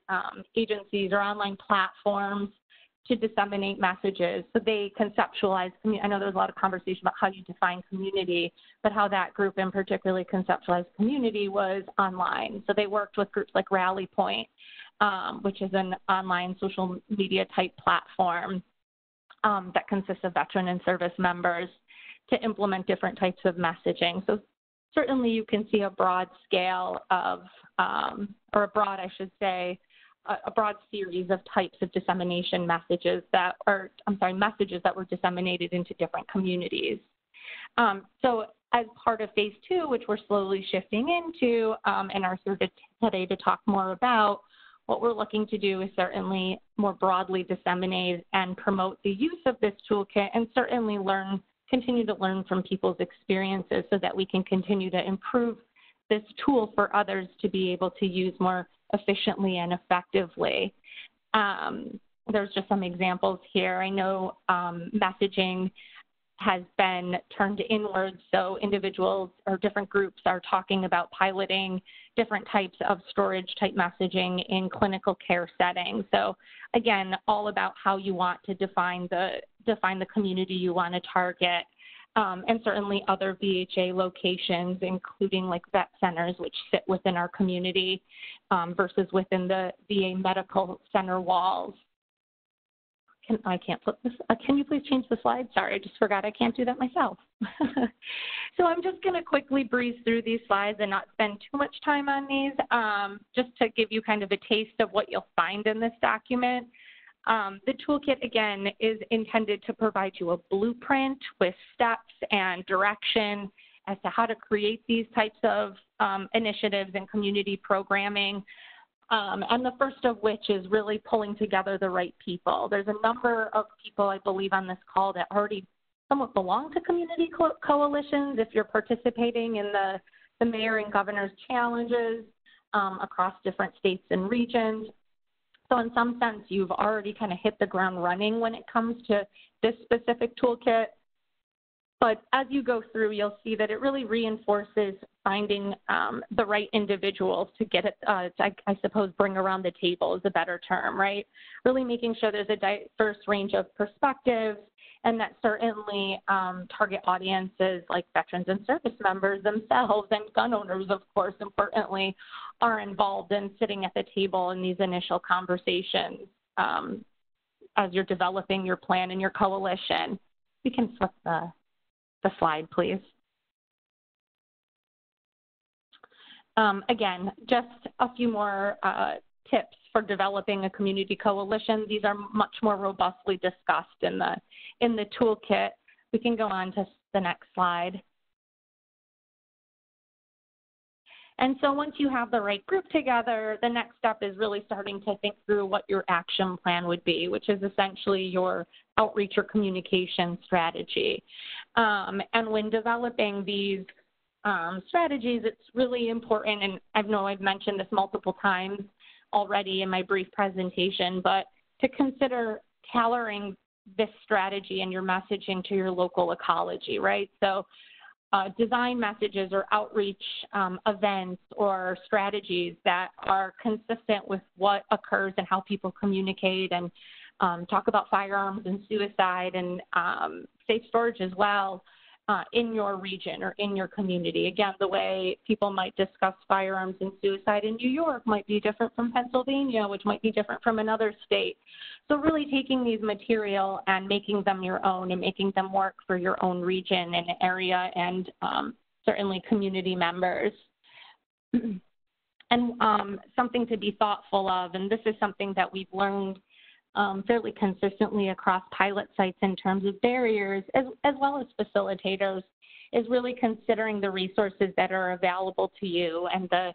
agencies or online platforms to disseminate messages. So they conceptualized, I know there was a lot of conversation about how you define community, but how that group in particularly conceptualized community was online. So they worked with groups like Rally Point, which is an online social media type platform that consists of veteran and service members to implement different types of messaging. So certainly you can see a broad scale of, a broad series of types of dissemination messages messages that were disseminated into different communities. So as part of phase 2, which we're slowly shifting into and are here today to talk more about, what we're looking to do is certainly more broadly disseminate and promote the use of this toolkit, and certainly continue to learn from people's experiences so that we can continue to improve this tool for others to be able to use more efficiently and effectively. There's just some examples here. I know messaging has been turned inwards, so individuals or different groups are talking about piloting different types of storage type messaging in clinical care settings. So again, all about how you want to define the community you want to target. And certainly other VHA locations, including like vet centers, which sit within our community versus within the VA medical center walls. I can't flip this. Can you please change the slide? Sorry, I just forgot I can't do that myself. So I'm just going to quickly breeze through these slides and not spend too much time on these, just to give you kind of a taste of what you'll find in this document. The toolkit, again, is intended to provide you a blueprint with steps and direction as to how to create these types of initiatives and community programming. And the first of which is really pulling together the right people. There's a number of people, I believe, on this call that already somewhat belong to community coalitions if you're participating in the mayor and governor's challenges across different states and regions. So in some sense, you've already kind of hit the ground running when it comes to this specific toolkit. But as you go through, you'll see that it really reinforces finding the right individuals to get it, I suppose, bring around the table is a better term, right? Really making sure there's a diverse range of perspectives, and that certainly target audiences like veterans and service members themselves and gun owners, of course, importantly, are involved in sitting at the table in these initial conversations as you're developing your plan and your coalition. We can flip the slide, please. Again, just a few more tips for developing a community coalition. These are much more robustly discussed in the toolkit. We can go on to the next slide. And so once you have the right group together, the next step is really starting to think through what your action plan would be, which is essentially your outreach or communication strategy. And when developing these strategies, it's really important, and I know I've mentioned this multiple times already in my brief presentation, but to consider tailoring this strategy and your messaging to your local ecology, right? So design messages or outreach events or strategies that are consistent with what occurs and how people communicate, and talk about firearms and suicide and safe storage as well in your region or in your community. Again, the way people might discuss firearms and suicide in New York might be different from Pennsylvania, which might be different from another state. So really taking these material and making them your own and making them work for your own region and area and certainly community members. And something to be thoughtful of, and this is something that we've learned fairly consistently across pilot sites in terms of barriers as well as facilitators is really considering the resources that are available to you and the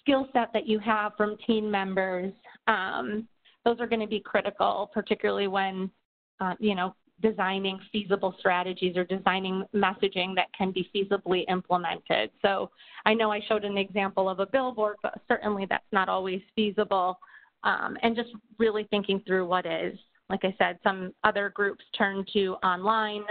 skill set that you have from team members. Those are going to be critical, particularly when, designing feasible strategies or designing messaging that can be feasibly implemented. So I know I showed an example of a billboard, but certainly that's not always feasible. And just really thinking through what is. Like I said, some other groups turn to online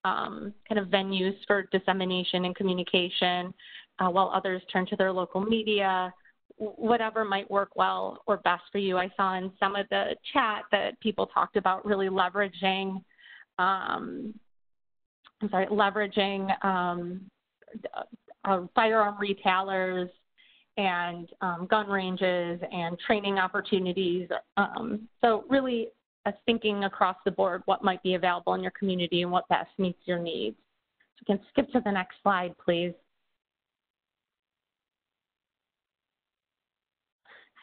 kind of venues for dissemination and communication, while others turn to their local media. Whatever might work well or best for you. I saw in some of the chat that people talked about really leveraging firearm retailers and gun ranges and training opportunities. So really thinking across the board what might be available in your community and what best meets your needs. So you can skip to the next slide, please.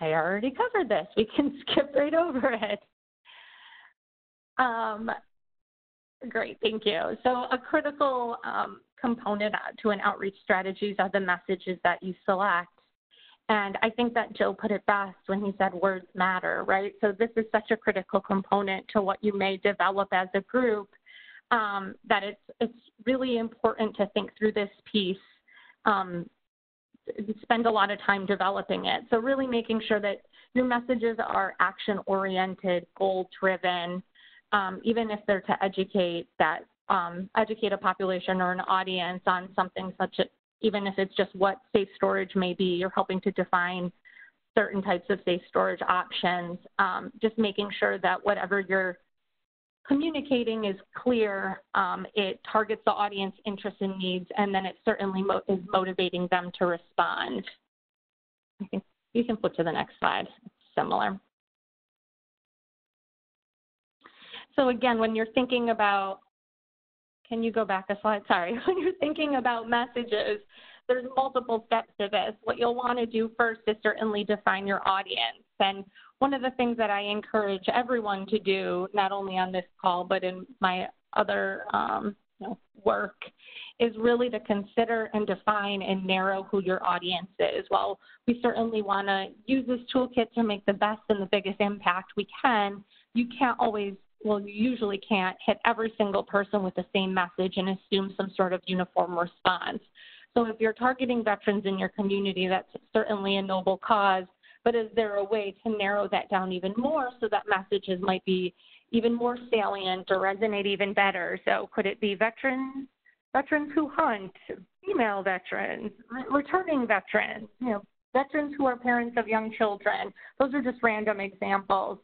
I already covered this. We can skip right over it. Great, thank you. So a critical component to an outreach strategy are the messages that you select. And I think that Joe put it best when he said words matter, right? So this is such a critical component to what you may develop as a group, that it's really important to think through this piece, spend a lot of time developing it. So really making sure that your messages are action-oriented, goal-driven, even if they're to educate a population or an audience on something such as, even if it's just what safe storage may be, you're helping to define certain types of safe storage options, just making sure that whatever you're communicating is clear, it targets the audience interests and needs, and then it certainly is motivating them to respond. I think you can flip to the next slide. It's similar. So again, when you're thinking about, can you go back a slide? Sorry. When you're thinking about messages, there's multiple steps to this. What you'll want to do first is certainly define your audience. And one of the things that I encourage everyone to do, not only on this call, but in my other work, is really to consider and define and narrow who your audience is. While we certainly want to use this toolkit to make the best and the biggest impact we can, you can't always, well, you usually can't hit every single person with the same message and assume some sort of uniform response. So if you're targeting veterans in your community, that's certainly a noble cause, but is there a way to narrow that down even more so that messages might be even more salient or resonate even better? So could it be veterans who hunt, female veterans, returning veterans, veterans who are parents of young children? Those are just random examples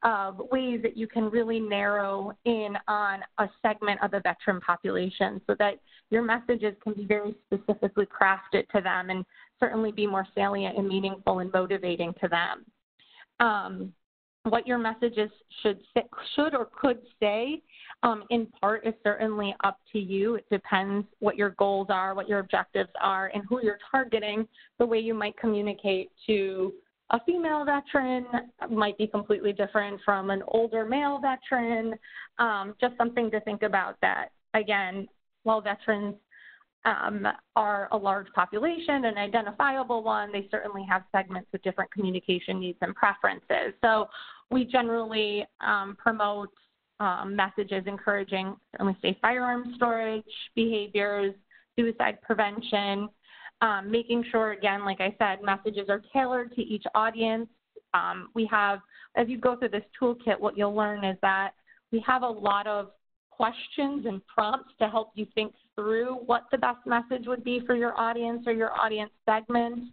of ways that you can really narrow in on a segment of the veteran population so that your messages can be very specifically crafted to them and certainly be more salient and meaningful and motivating to them. What your messages should or could say, in part, is certainly up to you. It depends what your goals are, what your objectives are, and who you're targeting. The way you might communicate to a female veteran might be completely different from an older male veteran. Just something to think about that, again, while veterans are a large population, an identifiable one, they certainly have segments with different communication needs and preferences. So we generally promote messages encouraging certainly safe firearm storage behaviors, suicide prevention, making sure, again, like I said, messages are tailored to each audience. We have, as you go through this toolkit, what you'll learn is that we have a lot of questions and prompts to help you think through what the best message would be for your audience or your audience segment,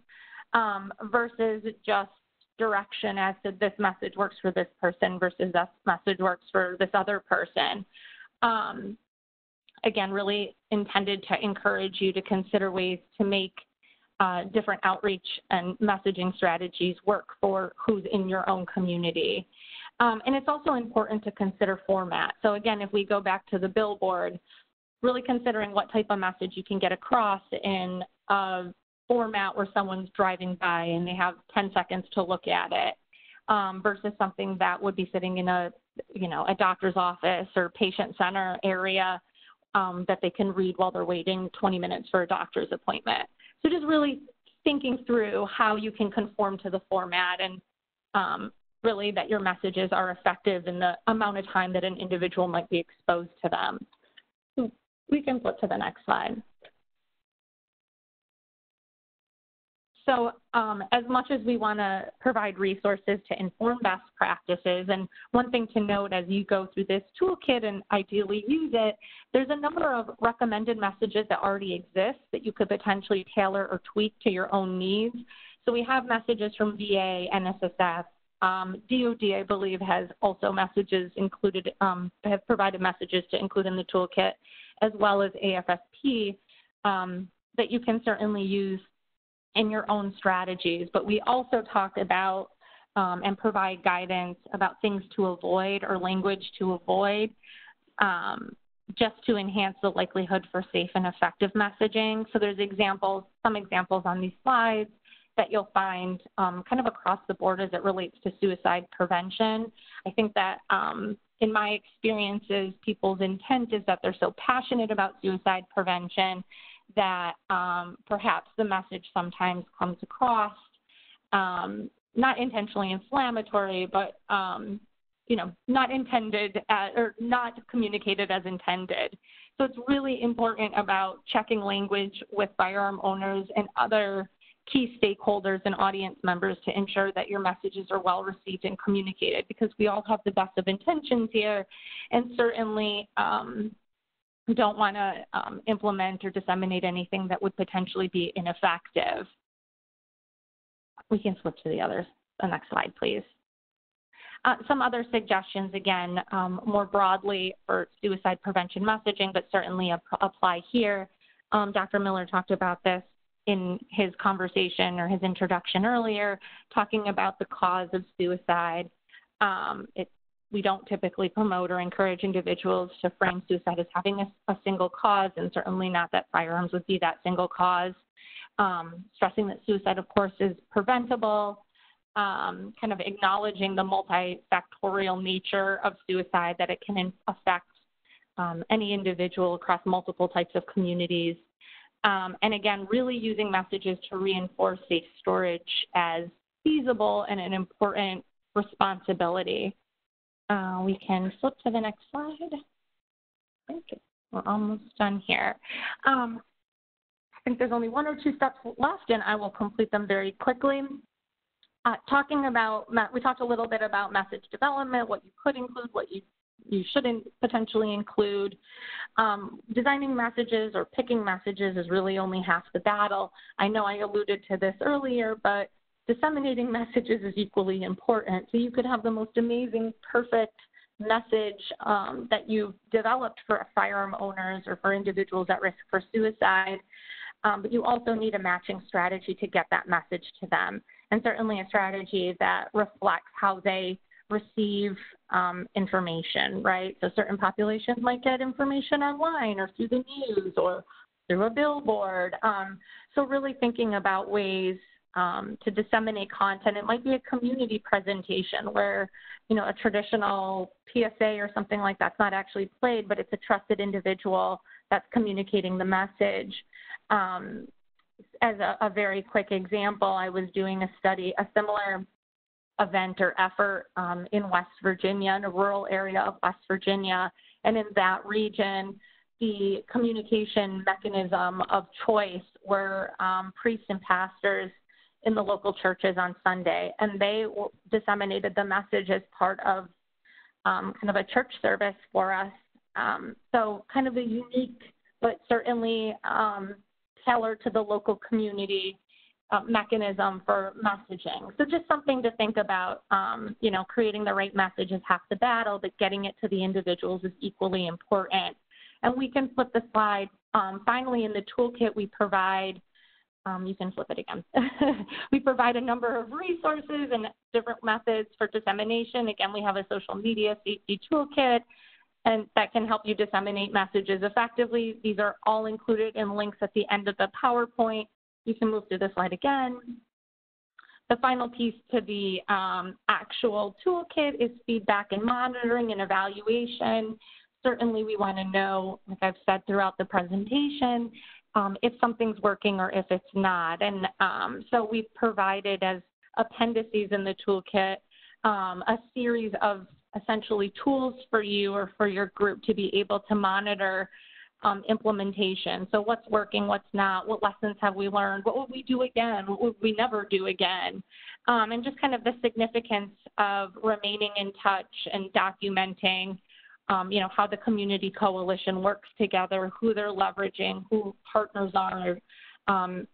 versus just direction as to this message works for this person versus this message works for this other person. Again, really intended to encourage you to consider ways to make different outreach and messaging strategies work for who's in your own community. And it's also important to consider format. So again, if we go back to the billboard, really considering what type of message you can get across in a format where someone's driving by and they have 10 seconds to look at it. versus something that would be sitting in a doctor's office or patient center area that they can read while they're waiting 20 minutes for a doctor's appointment. So just really thinking through how you can conform to the format and really that your messages are effective in the amount of time that an individual might be exposed to them. So we can flip to the next slide. So as much as we want to provide resources to inform best practices, and one thing to note as you go through this toolkit and ideally use it, there's a number of recommended messages that already exist that you could potentially tailor or tweak to your own needs. So we have messages from VA, NSSF, DOD, I believe, has also messages included, have provided messages to include in the toolkit, as well as AFSP that you can certainly use in your own strategies. But we also talk about and provide guidance about things to avoid or language to avoid just to enhance the likelihood for safe and effective messaging. So there's some examples on these slides that you'll find kind of across the board as it relates to suicide prevention. I think that in my experiences, people's intent is that they're so passionate about suicide prevention that perhaps the message sometimes comes across not intentionally inflammatory, but not intended or not communicated as intended. So it's really important about checking language with firearm owners and other key stakeholders and audience members to ensure that your messages are well received and communicated, because we all have the best of intentions here, and certainly don't want to implement or disseminate anything that would potentially be ineffective. We can flip to the next slide, please. Some other suggestions, again, more broadly for suicide prevention messaging, but certainly apply here. Dr. Miller talked about this in his conversation or his introduction earlier, talking about the cause of suicide. We don't typically promote or encourage individuals to frame suicide as having a single cause, and certainly not that firearms would be that single cause. Stressing that suicide, of course, is preventable, kind of acknowledging the multifactorial nature of suicide, that it can affect any individual across multiple types of communities. And again, really using messages to reinforce safe storage as feasible and an important responsibility. We can flip to the next slide. Okay, we're almost done here. I think there's only one or two steps left, and I will complete them very quickly. We talked a little bit about message development, what you could include, what you shouldn't potentially include. Designing messages or picking messages is really only half the battle. I know I alluded to this earlier, but disseminating messages is equally important. So you could have the most amazing, perfect message that you've developed for firearm owners or for individuals at risk for suicide, but you also need a matching strategy to get that message to them, and certainly a strategy that reflects how they receive information, right? So certain populations might get information online or through the news or through a billboard. So really thinking about ways to disseminate content. It might be a community presentation where, a traditional PSA or something like that's not actually played, but it's a trusted individual that's communicating the message. As a very quick example, I was doing a similar event or effort in West Virginia, in a rural area of West Virginia, and in that region, the communication mechanism of choice were priests and pastors in the local churches on Sunday, and they disseminated the message as part of kind of a church service for us. So kind of a unique, but certainly tailored to the local community mechanism for messaging. So just something to think about, creating the right message is half the battle, but getting it to the individuals is equally important. And we can flip the slide. Finally, in the toolkit, we provide, you can flip it again. We provide a number of resources and different methods for dissemination. Again, we have a social media safety toolkit, and that can help you disseminate messages effectively. These are all included in links at the end of the PowerPoint. You can move through the slide again. the final piece to the actual toolkit is feedback and monitoring and evaluation. Certainly we want to know, like I've said throughout the presentation, if something's working or if it's not. And so we've provided as appendices in the toolkit a series of essentially tools for you or for your group to be able to monitor implementation. So what's working, what's not, what lessons have we learned, what would we do again, what would we never do again, and just kind of the significance of remaining in touch and documenting, how the community coalition works together, who they're leveraging, who partners are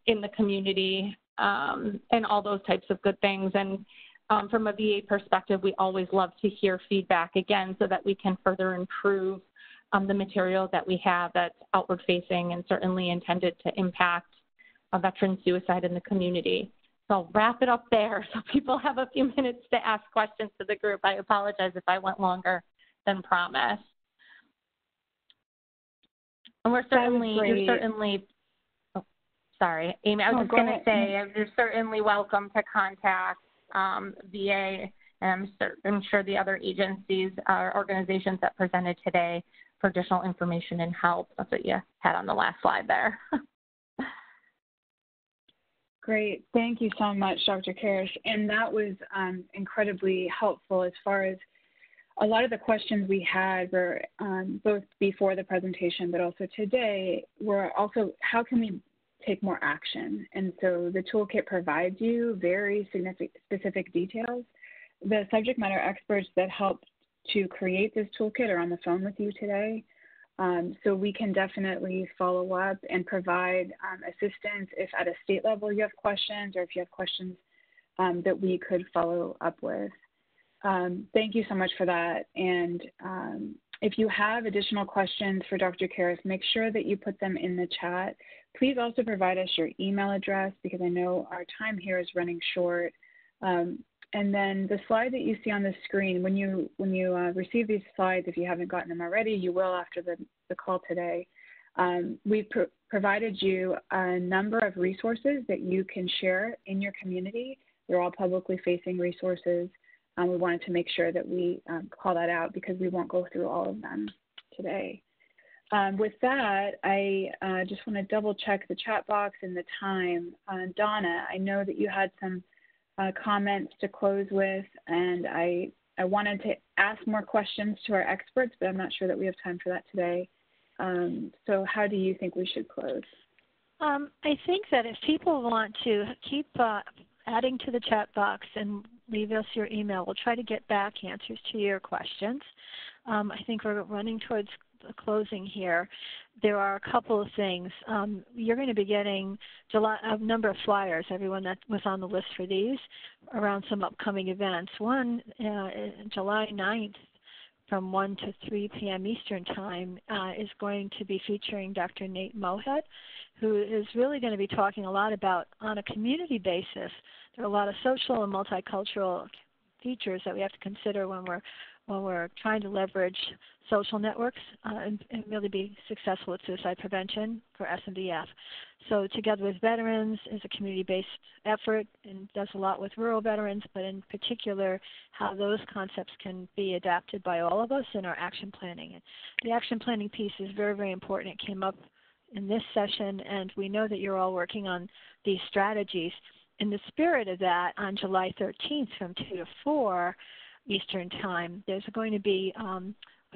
in the community, and all those types of good things. And from a VA perspective, we always love to hear feedback again so that we can further improve the material that we have that's outward facing and certainly intended to impact veteran suicide in the community. So I'll wrap it up there so people have a few minutes to ask questions to the group. I apologize if I went longer than promised. And we're certainly, oh, sorry, Amy, I was just going to say, you're certainly welcome to contact VA, and I'm sure the other agencies or organizations that presented today for additional information and help. That's what you had on the last slide there. Great. Thank you so much, Dr. Karras. And that was incredibly helpful as far as a lot of the questions we had were both before the presentation, but also today, were also how can we take more action? And so the toolkit provides you very specific details. The subject matter experts that helped to create this toolkit are on the phone with you today. So we can definitely follow up and provide assistance if at a state level you have questions or if you have questions that we could follow up with. Thank you so much for that. And if you have additional questions for Dr. Karras, make sure that you put them in the chat. Please also provide us your email address because I know our time here is running short. And then the slide that you see on the screen, when you receive these slides, if you haven't gotten them already, you will after the call today. We've provided you a number of resources that you can share in your community. They're all publicly facing resources. We wanted to make sure that we call that out because we won't go through all of them today. With that, I just want to double check the chat box and the time. Donna, I know that you had some comments to close with, and I wanted to ask more questions to our experts, but I'm not sure that we have time for that today. So how do you think we should close? I think that if people want to keep adding to the chat box and leave us your email, we'll try to get back answers to your questions. I think we're running towards the closing here. There are a couple of things. You're going to be getting a number of flyers, everyone that was on the list for these, around some upcoming events. One, July 9th from 1 to 3 p.m. Eastern Time is going to be featuring Dr. Nate Mohet, who is really going to be talking a lot about, on a community basis, there are a lot of social and multicultural features that we have to consider when we're trying to leverage social networks and really be successful at suicide prevention for SMVF. So Together with Veterans is a community-based effort and does a lot with rural veterans, but in particular how those concepts can be adapted by all of us in our action planning. And the action planning piece is very, very important. It came up in this session, and we know that you're all working on these strategies. In the spirit of that, on July 13th from 2 to 4 Eastern Time, there's going to be a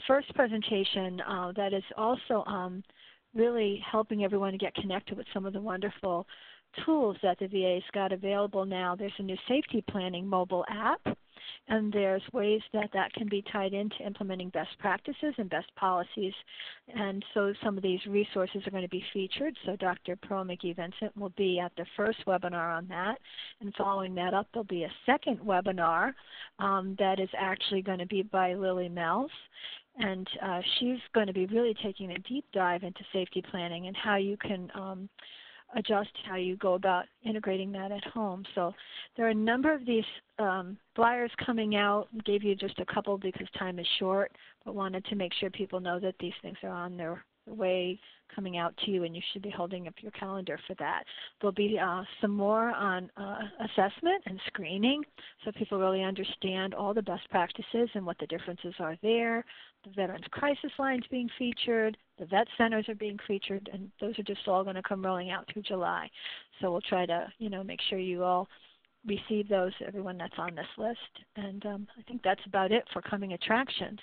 first presentation that is also really helping everyone to get connected with some of the wonderful tools that the VA's got available now. There's a new safety planning mobile app, and there's ways that can be tied into implementing best practices and best policies. And so some of these resources are going to be featured. So Dr. Pearl McGee-Vincent will be at the first webinar on that. And following that up, there'll be a second webinar that is actually going to be by Lily Mells. And she's going to be really taking a deep dive into safety planning and how you can adjust how you go about integrating that at home. So there are a number of these flyers coming out. We gave you just a couple because time is short, but wanted to make sure people know that these things are on their way coming out to you, and you should be holding up your calendar for that. There'll be some more on assessment and screening, so people really understand all the best practices and what the differences are there. The Veterans Crisis Line's being featured, the vet centers are being featured, and those are just all going to come rolling out through July. So we'll try to, make sure you all receive those, everyone that's on this list. And I think that's about it for coming attractions.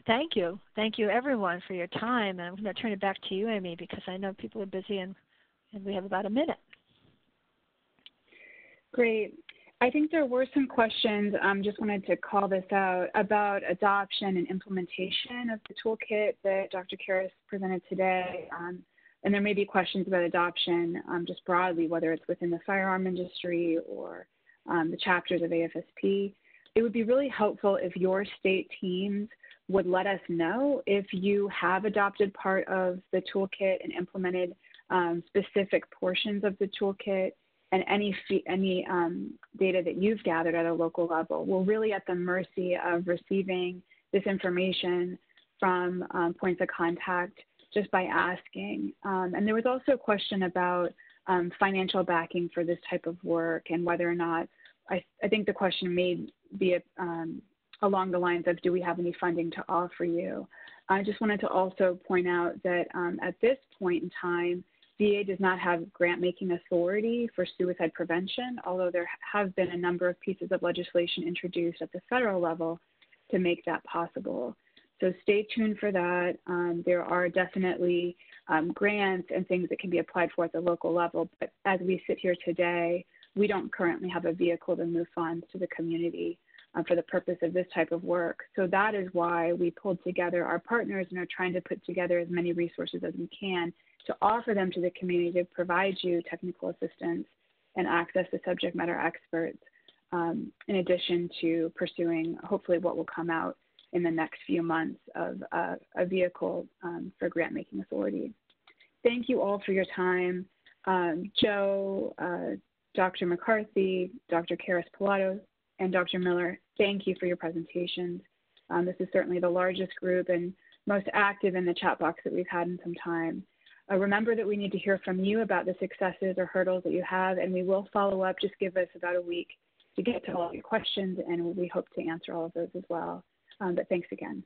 Thank you. Thank you, everyone, for your time. And I'm going to turn it back to you, Amy, because I know people are busy and we have about a minute. Great. I think there were some questions, just wanted to call this out, about adoption and implementation of the toolkit that Dr. Karras presented today. And there may be questions about adoption just broadly, whether it's within the firearm industry or the chapters of AFSP. It would be really helpful if your state teams would let us know if you have adopted part of the toolkit and implemented specific portions of the toolkit, and any data that you've gathered at a local level. We're really at the mercy of receiving this information from points of contact just by asking. And there was also a question about financial backing for this type of work and whether or not, I think the question may be along the lines of, do we have any funding to offer you? I just wanted to also point out that at this point in time, VA does not have grant-making authority for suicide prevention, although there have been a number of pieces of legislation introduced at the federal level to make that possible. So stay tuned for that. There are definitely grants and things that can be applied for at the local level, but as we sit here today, we don't currently have a vehicle to move funds to the community for the purpose of this type of work. So that is why we pulled together our partners and are trying to put together as many resources as we can to offer them to the community to provide you technical assistance and access to subject matter experts, in addition to pursuing hopefully what will come out in the next few months of a vehicle for grant-making authority. Thank you all for your time. Joe, Dr. McCarthy, Dr. Karras-Pilato, and Dr. Miller, thank you for your presentations. This is certainly the largest group and most active in the chat box that we've had in some time. Remember that we need to hear from you about the successes or hurdles that you have, and we will follow up. Just give us about a week to get to all your questions, and we hope to answer all of those as well. But thanks again.